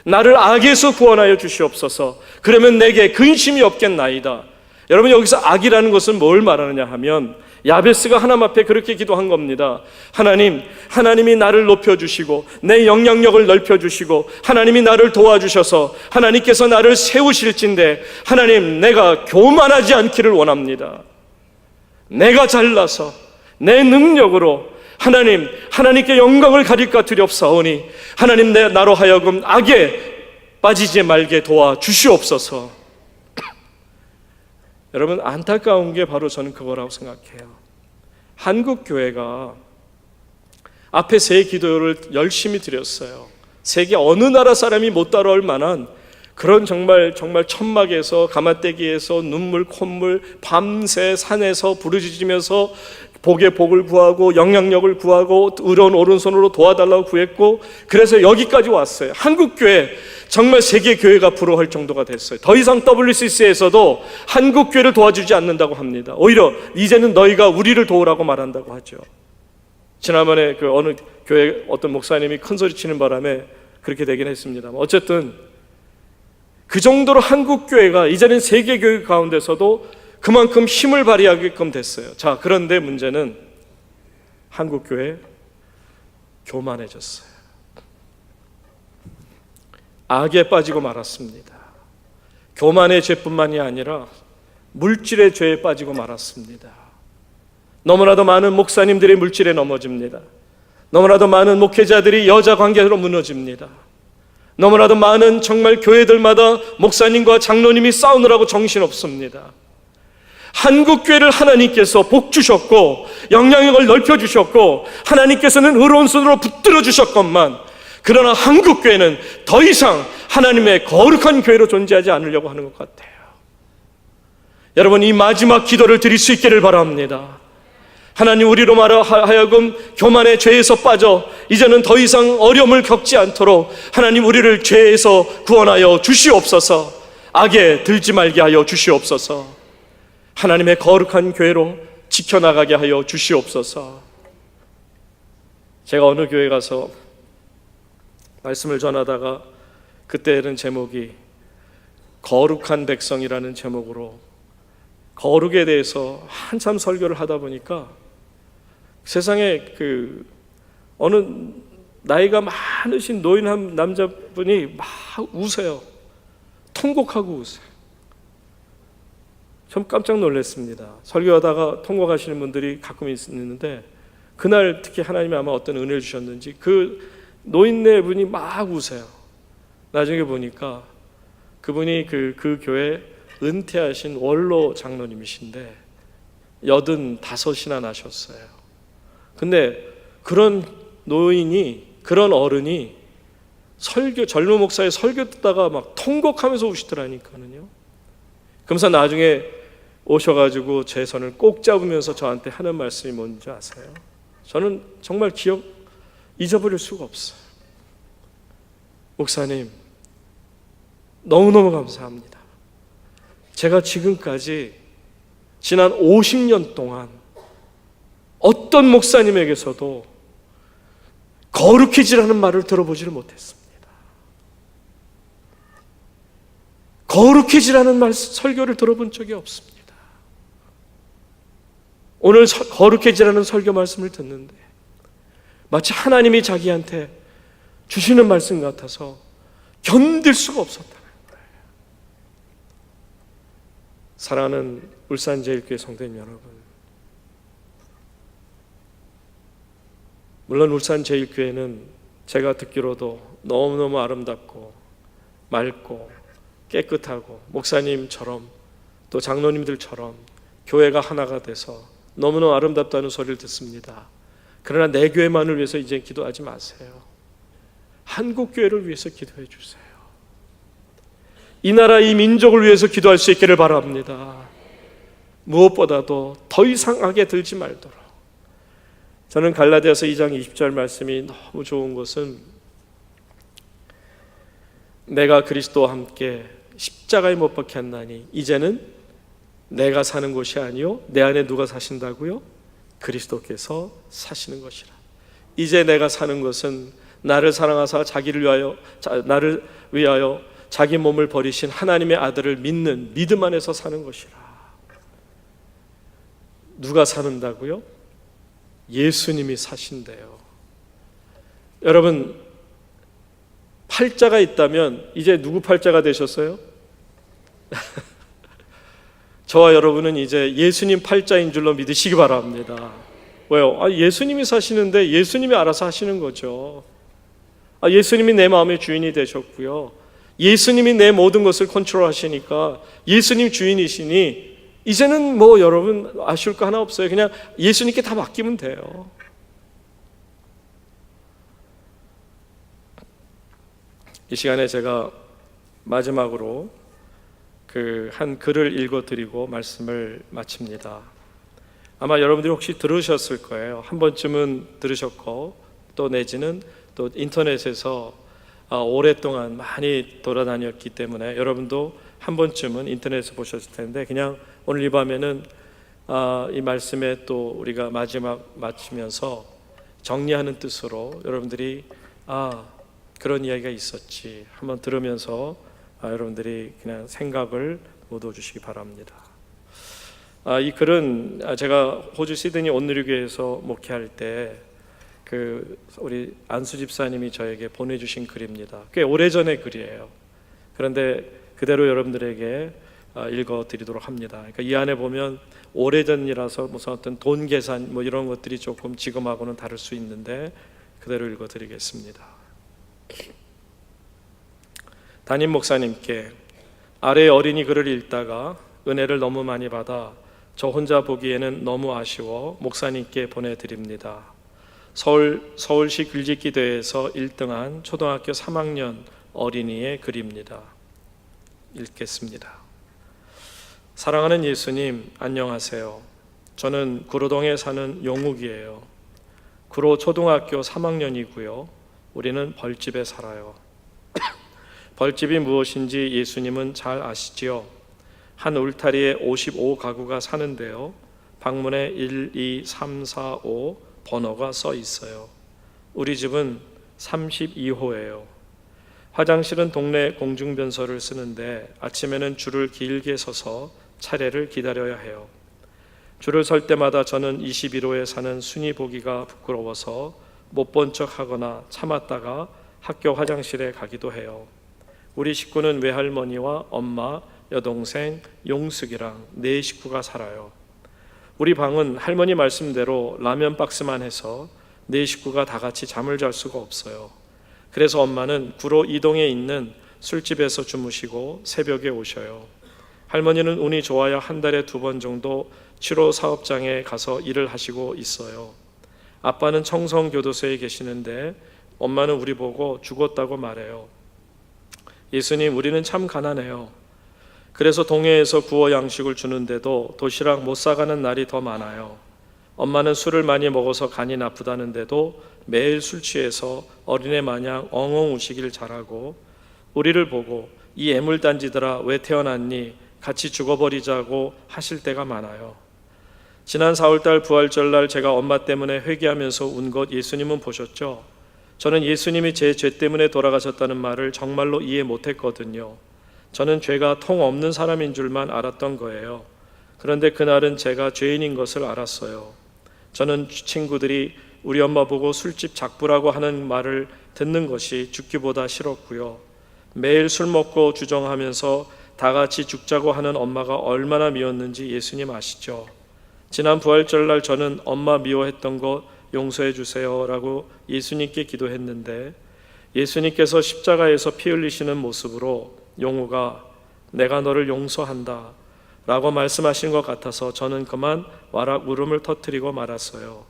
나를 악에서 구원하여 주시옵소서. 그러면 내게 근심이 없겠나이다. 여러분, 여기서 악이라는 것은 뭘 말하느냐 하면 야베스가 하나님 앞에 그렇게 기도한 겁니다. 하나님이 나를 높여주시고 내 영향력을 넓혀주시고 하나님이 나를 도와주셔서 하나님께서 나를 세우실진데 하나님, 내가 교만하지 않기를 원합니다. 내가 잘나서 내 능력으로 하나님께 영광을 가릴까 두렵사오니 하나님, 나로 하여금 악에 빠지지 말게 도와주시옵소서. 여러분, 안타까운 게 바로 저는 그거라고 생각해요. 한국 교회가 앞에 세 기도를 열심히 드렸어요. 세계 어느 나라 사람이 못 따라올 만한 그런 정말 천막에서 가마떼기에서 눈물 콧물 밤새 산에서 부르짖으면서 복의 복을 구하고 영향력을 구하고 의로운 오른손으로 도와달라고 구했고, 그래서 여기까지 왔어요. 한국 교회 정말 세계 교회가 부러워할 정도가 됐어요. 더 이상 WCC에서도 한국 교회를 도와주지 않는다고 합니다. 오히려 이제는 너희가 우리를 도우라고 말한다고 하죠. 지난번에 그 어느 교회 어떤 목사님이 큰 소리 치는 바람에 그렇게 되긴 했습니다. 어쨌든 그 정도로 한국 교회가 이제는 세계 교회 가운데서도 그만큼 힘을 발휘하게끔 됐어요. 자, 그런데 문제는 한국 교회 교만해졌어요. 악에 빠지고 말았습니다. 교만의 죄뿐만이 아니라 물질의 죄에 빠지고 말았습니다. 너무나도 많은 목사님들이 물질에 넘어집니다. 너무나도 많은 목회자들이 여자 관계로 무너집니다. 너무나도 많은 정말 교회들마다 목사님과 장로님이 싸우느라고 정신없습니다. 한국 교회를 하나님께서 복 주셨고 영향력을 넓혀주셨고 하나님께서는 의로운 손으로 붙들어 주셨건만, 그러나 한국 교회는 더 이상 하나님의 거룩한 교회로 존재하지 않으려고 하는 것 같아요. 여러분, 이 마지막 기도를 드릴 수 있기를 바랍니다. 하나님, 우리로 하여금 교만의 죄에서 빠져 이제는 더 이상 어려움을 겪지 않도록 하나님, 우리를 죄에서 구원하여 주시옵소서. 악에 들지 말게 하여 주시옵소서. 하나님의 거룩한 교회로 지켜나가게 하여 주시옵소서. 제가 어느 교회 가서 말씀을 전하다가 그때는 제목이 거룩한 백성이라는 제목으로 거룩에 대해서 한참 설교를 하다 보니까 세상에 어느 나이가 많으신 노인 한 남자분이 막 우세요. 통곡하고 우세요. 좀 깜짝 놀랐습니다. 설교하다가 통곡하시는 분들이 가끔 있는데, 그날 특히 하나님이 아마 어떤 은혜를 주셨는지 그 노인네 분이 막 우세요. 나중에 보니까 그분이 그 교회 은퇴하신 원로 장로님이신데 85이나 나셨어요. 근데 그런 노인이, 그런 어른이 젊은 목사의 설교 듣다가 막 통곡하면서 우시더라니까요. 그러면서 나중에 오셔가지고 제 손을 꼭 잡으면서 저한테 하는 말씀이 뭔지 아세요? 저는 정말 잊어버릴 수가 없어요. 목사님, 너무너무 감사합니다. 제가 지금까지 지난 50년 동안 어떤 목사님에게서도 거룩해지라는 말을 들어보지를 못했습니다. 거룩해지라는 설교를 들어본 적이 없습니다. 오늘 거룩해지라는 설교 말씀을 듣는데 마치 하나님이 자기한테 주시는 말씀 같아서 견딜 수가 없었다는 거예요. 사랑하는 울산제일교회 성도님 여러분, 물론 울산제일교회는 제가 듣기로도 너무너무 아름답고 맑고 깨끗하고 목사님처럼 또 장로님들처럼 교회가 하나가 돼서 너무너무 아름답다는 소리를 듣습니다. 그러나 내 교회만을 위해서 이제 기도하지 마세요. 한국 교회를 위해서 기도해 주세요. 이 나라 이 민족을 위해서 기도할 수 있기를 바랍니다. 무엇보다도 더 이상 악에 들지 말도록. 저는 갈라디아서 2장 20절 말씀이 너무 좋은 것은, 내가 그리스도와 함께 십자가에 못 박혔나니 이제는 내가 사는 것이 아니요 내 안에 누가 사신다고요? 그리스도께서 사시는 것이라. 이제 내가 사는 것은 나를 사랑하사 나를 위하여 자기 몸을 버리신 하나님의 아들을 믿는 믿음 안에서 사는 것이라. 누가 사는다고요? 예수님이 사신대요. 여러분, 팔자가 있다면 이제 누구 팔자가 되셨어요? 저와 여러분은 이제 예수님 팔자인 줄로 믿으시기 바랍니다. 왜요? 예수님이 사시는데 예수님이 알아서 하시는 거죠. 예수님이 내 마음의 주인이 되셨고요. 예수님이 내 모든 것을 컨트롤하시니까 예수님 주인이시니 이제는 뭐 여러분 아쉬울 거 하나 없어요. 그냥 예수님께 다 맡기면 돼요. 이 시간에 제가 마지막으로 한 글을 읽어드리고 말씀을 마칩니다. 아마 여러분들이 혹시 들으셨을 거예요. 한 번쯤은 들으셨고 또 내지는 또 인터넷에서 오랫동안 많이 돌아다녔기 때문에 여러분도 한 번쯤은 인터넷에서 보셨을 텐데, 그냥 오늘 이 밤에는 이 말씀에 또 우리가 마지막 마치면서 정리하는 뜻으로 여러분들이 그런 이야기가 있었지 한번 들으면서 여러분들이 그냥 생각을 못 얻어주시기 바랍니다. 이 글은 제가 호주 시드니 온누리교회에서 목회할 때 우리 안수 집사님이 저에게 보내주신 글입니다. 꽤 오래전의 글이에요. 그런데 그대로 여러분들에게 읽어드리도록 합니다. 그러니까 이 안에 보면 오래전이라서 무슨 어떤 돈 계산 뭐 이런 것들이 조금 지금하고는 다를 수 있는데 그대로 읽어드리겠습니다. 담임 목사님께 아래 어린이 글을 읽다가 은혜를 너무 많이 받아 저 혼자 보기에는 너무 아쉬워 목사님께 보내드립니다. 서울시 글짓기 대회에서 1등한 초등학교 3학년 어린이의 글입니다. 읽겠습니다. 사랑하는 예수님, 안녕하세요. 저는 구로동에 사는 용욱이에요. 구로 초등학교 3학년이고요. 우리는 벌집에 살아요. 벌집이 무엇인지 예수님은 잘 아시지요? 한 울타리에 55가구가 사는데요. 방문에 1, 2, 3, 4, 5 번호가 써 있어요. 우리 집은 32호예요. 화장실은 동네 공중변소를 쓰는데 아침에는 줄을 길게 서서 차례를 기다려야 해요. 줄을 설 때마다 저는 21호에 사는 순이 보기가 부끄러워서 못 본 척 하거나 참았다가 학교 화장실에 가기도 해요. 우리 식구는 외할머니와 엄마, 여동생, 용숙이랑 4식구가 살아요. 우리 방은 할머니 말씀대로 라면 박스만 해서 4식구가 다 같이 잠을 잘 수가 없어요. 그래서 엄마는 구로 이동에 있는 술집에서 주무시고 새벽에 오셔요. 할머니는 운이 좋아야 한 달에 2번 정도 7호 사업장에 가서 일을 하시고 있어요. 아빠는 청성교도소에 계시는데 엄마는 우리 보고 죽었다고 말해요. 예수님, 우리는 참 가난해요. 그래서 동해에서 구워 양식을 주는데도 도시락 못 사가는 날이 더 많아요. 엄마는 술을 많이 먹어서 간이 나쁘다는데도 매일 술 취해서 어린애 마냥 엉엉 우시길 잘하고 우리를 보고 이 애물단지들아 왜 태어났니? 같이 죽어버리자고 하실 때가 많아요. 지난 4월달 부활절날 제가 엄마 때문에 회개하면서 운 것 예수님은 보셨죠? 저는 예수님이 제 죄 때문에 돌아가셨다는 말을 정말로 이해 못했거든요. 저는 죄가 통 없는 사람인 줄만 알았던 거예요. 그런데 그날은 제가 죄인인 것을 알았어요. 저는 친구들이 우리 엄마 보고 술집 작부라고 하는 말을 듣는 것이 죽기보다 싫었고요. 매일 술 먹고 주정하면서 다 같이 죽자고 하는 엄마가 얼마나 미웠는지 예수님 아시죠? 지난 부활절날 저는 엄마 미워했던 것 용서해 주세요 라고 예수님께 기도했는데 예수님께서 십자가에서 피 흘리시는 모습으로 용우가 내가 너를 용서한다 라고 말씀하신 것 같아서 저는 그만 와락 울음을 터뜨리고 말았어요.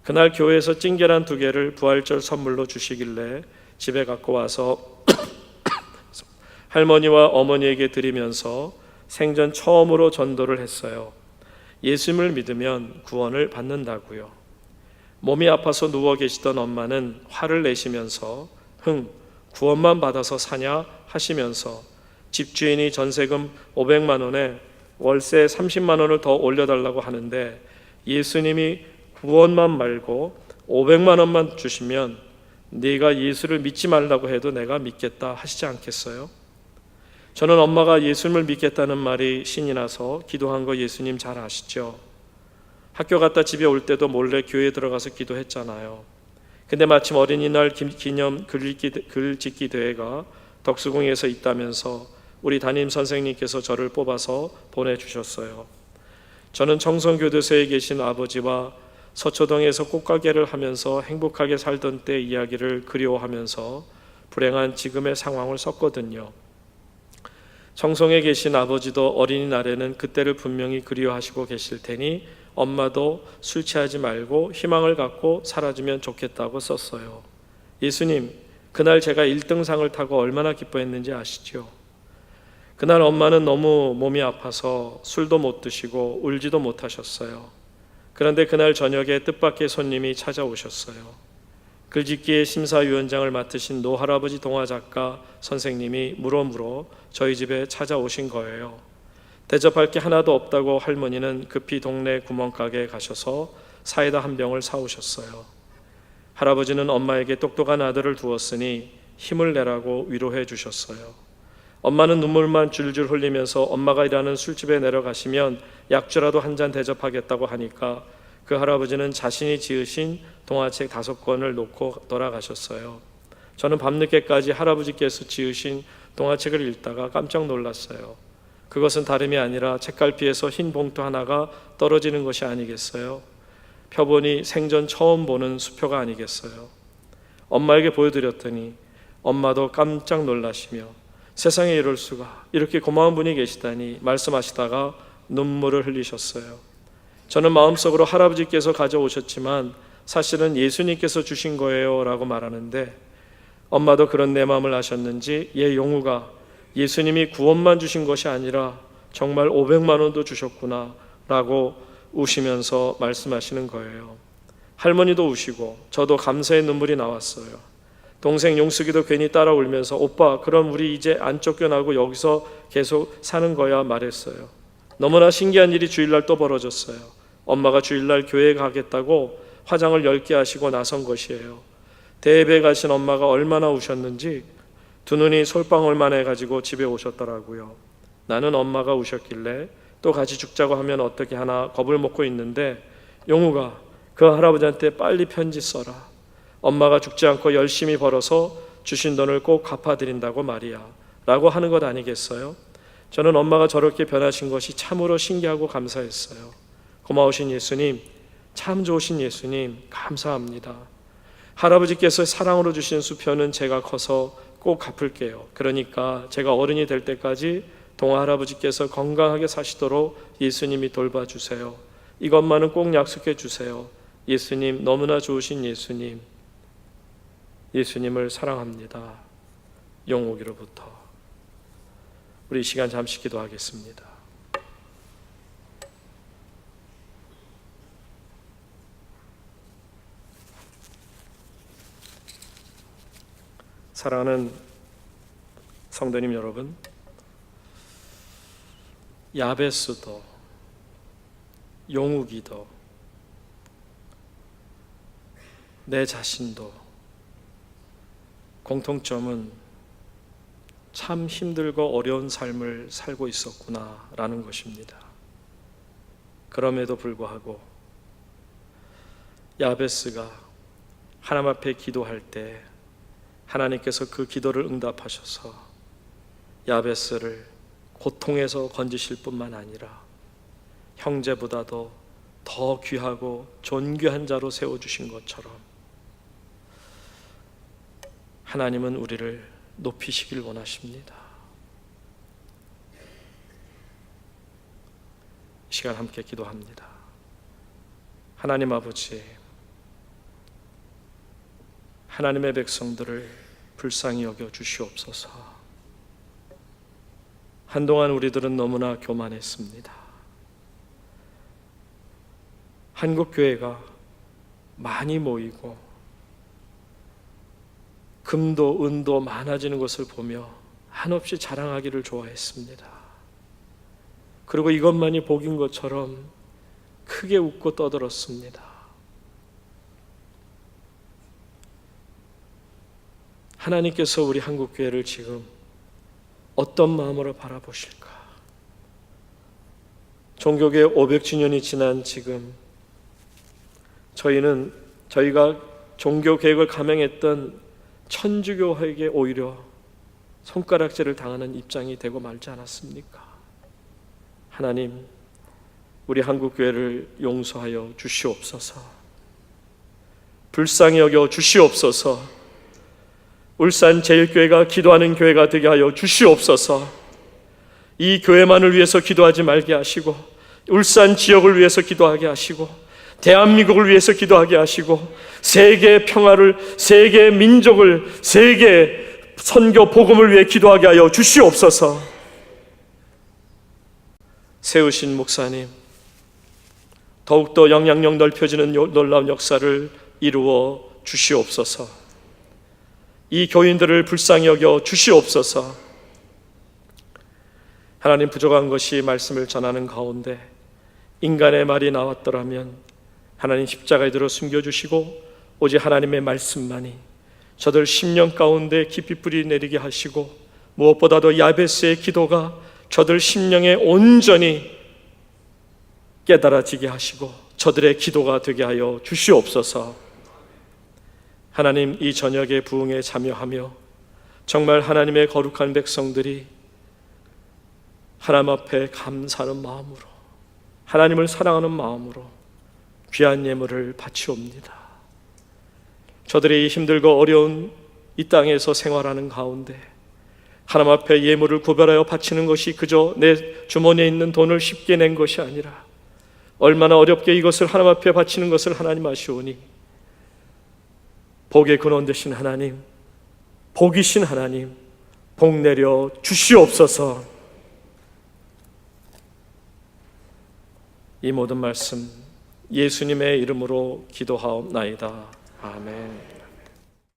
그날 교회에서 찐계란 2개를 부활절 선물로 주시길래 집에 갖고 와서 할머니와 어머니에게 드리면서 생전 처음으로 전도를 했어요. 예수님을 믿으면 구원을 받는다고요. 몸이 아파서 누워 계시던 엄마는 화를 내시면서 구원만 받아서 사냐 하시면서 집주인이 전세금 500만 원에 월세 30만 원을 더 올려달라고 하는데 예수님이 구원만 말고 500만 원만 주시면 네가 예수를 믿지 말라고 해도 내가 믿겠다 하시지 않겠어요? 저는 엄마가 예수님을 믿겠다는 말이 신이 나서 기도한 거 예수님 잘 아시죠? 학교 갔다 집에 올 때도 몰래 교회에 들어가서 기도했잖아요. 근데 마침 어린이날 기념 글짓기 대회가 덕수궁에서 있다면서 우리 담임 선생님께서 저를 뽑아서 보내주셨어요. 저는 청송교도소에 계신 아버지와 서초동에서 꽃가게를 하면서 행복하게 살던 때 이야기를 그리워하면서 불행한 지금의 상황을 썼거든요. 청송에 계신 아버지도 어린이날에는 그때를 분명히 그리워하시고 계실 테니 엄마도 술 취하지 말고 희망을 갖고 살아주면 좋겠다고 썼어요. 예수님, 그날 제가 1등상을 타고 얼마나 기뻐했는지 아시죠? 그날 엄마는 너무 몸이 아파서 술도 못 드시고 울지도 못하셨어요. 그런데 그날 저녁에 뜻밖의 손님이 찾아오셨어요. 글짓기의 심사위원장을 맡으신 노할아버지 동화작가 선생님이 물어물어 저희 집에 찾아오신 거예요. 대접할 게 하나도 없다고 할머니는 급히 동네 구멍가게에 가셔서 사이다 한 병을 사오셨어요. 할아버지는 엄마에게 똑똑한 아들을 두었으니 힘을 내라고 위로해 주셨어요. 엄마는 눈물만 줄줄 흘리면서 엄마가 일하는 술집에 내려가시면 약주라도 한 잔 대접하겠다고 하니까 그 할아버지는 자신이 지으신 동화책 5권을 놓고 돌아가셨어요. 저는 밤늦게까지 할아버지께서 지으신 동화책을 읽다가 깜짝 놀랐어요. 그것은 다름이 아니라 책갈피에서 흰 봉투 하나가 떨어지는 것이 아니겠어요? 펴보니 생전 처음 보는 수표가 아니겠어요? 엄마에게 보여드렸더니 엄마도 깜짝 놀라시며 세상에 이럴 수가, 이렇게 고마운 분이 계시다니 말씀하시다가 눈물을 흘리셨어요. 저는 마음속으로 할아버지께서 가져오셨지만 사실은 예수님께서 주신 거예요 라고 말하는데 엄마도 그런 내 마음을 아셨는지 얘 용우가 예수님이 구원만 주신 것이 아니라 정말 500만 원도 주셨구나 라고 우시면서 말씀하시는 거예요. 할머니도 우시고 저도 감사의 눈물이 나왔어요. 동생 용숙이도 괜히 따라 울면서 오빠 그럼 우리 이제 안 쫓겨나고 여기서 계속 사는 거야 말했어요. 너무나 신기한 일이 주일날 또 벌어졌어요. 엄마가 주일날 교회에 가겠다고 화장을 10개 하시고 나선 것이에요. 대회에 가신 엄마가 얼마나 우셨는지 두 눈이 솔방울만 해가지고 집에 오셨더라고요. 나는 엄마가 우셨길래 또 같이 죽자고 하면 어떻게 하나 겁을 먹고 있는데 용우가 그 할아버지한테 빨리 편지 써라. 엄마가 죽지 않고 열심히 벌어서 주신 돈을 꼭 갚아드린다고 말이야 라고 하는 것 아니겠어요? 저는 엄마가 저렇게 변하신 것이 참으로 신기하고 감사했어요. 고마우신 예수님, 참 좋으신 예수님 감사합니다. 할아버지께서 사랑으로 주신 수표는 제가 커서 꼭 갚을게요. 그러니까 제가 어른이 될 때까지 동화 할아버지께서 건강하게 사시도록 예수님이 돌봐주세요. 이것만은 꼭 약속해 주세요. 예수님, 너무나 좋으신 예수님, 예수님을 사랑합니다. 용옥이로부터. 우리 이 시간 잠시 기도하겠습니다. 사랑하는 성도님 여러분, 야베스도 용욱이도 내 자신도 공통점은 참 힘들고 어려운 삶을 살고 있었구나라는 것입니다. 그럼에도 불구하고 야베스가 하나님 앞에 기도할 때 하나님께서 그 기도를 응답하셔서 야베스를 고통에서 건지실 뿐만 아니라 형제보다도 더 귀하고 존귀한 자로 세워주신 것처럼 하나님은 우리를 높이시길 원하십니다. 이 시간 함께 기도합니다. 하나님 아버지, 하나님의 백성들을 불쌍히 여겨 주시옵소서. 한동안 우리들은 너무나 교만했습니다. 한국교회가 많이 모이고 금도 은도 많아지는 것을 보며 한없이 자랑하기를 좋아했습니다. 그리고 이것만이 복인 것처럼 크게 웃고 떠들었습니다. 하나님께서 우리 한국교회를 지금 어떤 마음으로 바라보실까? 종교계 500주년이 지난 지금 저희가 종교개혁을 감행했던 천주교회에게 오히려 손가락질을 당하는 입장이 되고 말지 않았습니까? 하나님, 우리 한국교회를 용서하여 주시옵소서. 불쌍히 여겨 주시옵소서. 울산 제일교회가 기도하는 교회가 되게 하여 주시옵소서. 이 교회만을 위해서 기도하지 말게 하시고, 울산 지역을 위해서 기도하게 하시고, 대한민국을 위해서 기도하게 하시고, 세계 평화를, 세계 민족을, 세계 선교 복음을 위해 기도하게 하여 주시옵소서. 세우신 목사님, 더욱더 영향력 넓혀지는 놀라운 역사를 이루어 주시옵소서. 이 교인들을 불쌍히 여겨 주시옵소서. 하나님, 부족한 것이 말씀을 전하는 가운데 인간의 말이 나왔더라면 하나님 십자가에 들어 숨겨주시고 오직 하나님의 말씀만이 저들 심령 가운데 깊이 뿌리 내리게 하시고, 무엇보다도 야베스의 기도가 저들 심령에 온전히 깨달아지게 하시고 저들의 기도가 되게 하여 주시옵소서. 하나님, 이 저녁의 부흥에 참여하며 정말 하나님의 거룩한 백성들이 하나님 앞에 감사하는 마음으로, 하나님을 사랑하는 마음으로 귀한 예물을 바치옵니다. 저들이 힘들고 어려운 이 땅에서 생활하는 가운데 하나님 앞에 예물을 구별하여 바치는 것이 그저 내 주머니에 있는 돈을 쉽게 낸 것이 아니라 얼마나 어렵게 이것을 하나님 앞에 바치는 것을 하나님 아시오니, 복의 근원 되신 하나님, 복이신 하나님, 복 내려 주시옵소서. 이 모든 말씀 예수님의 이름으로 기도하옵나이다. 아멘.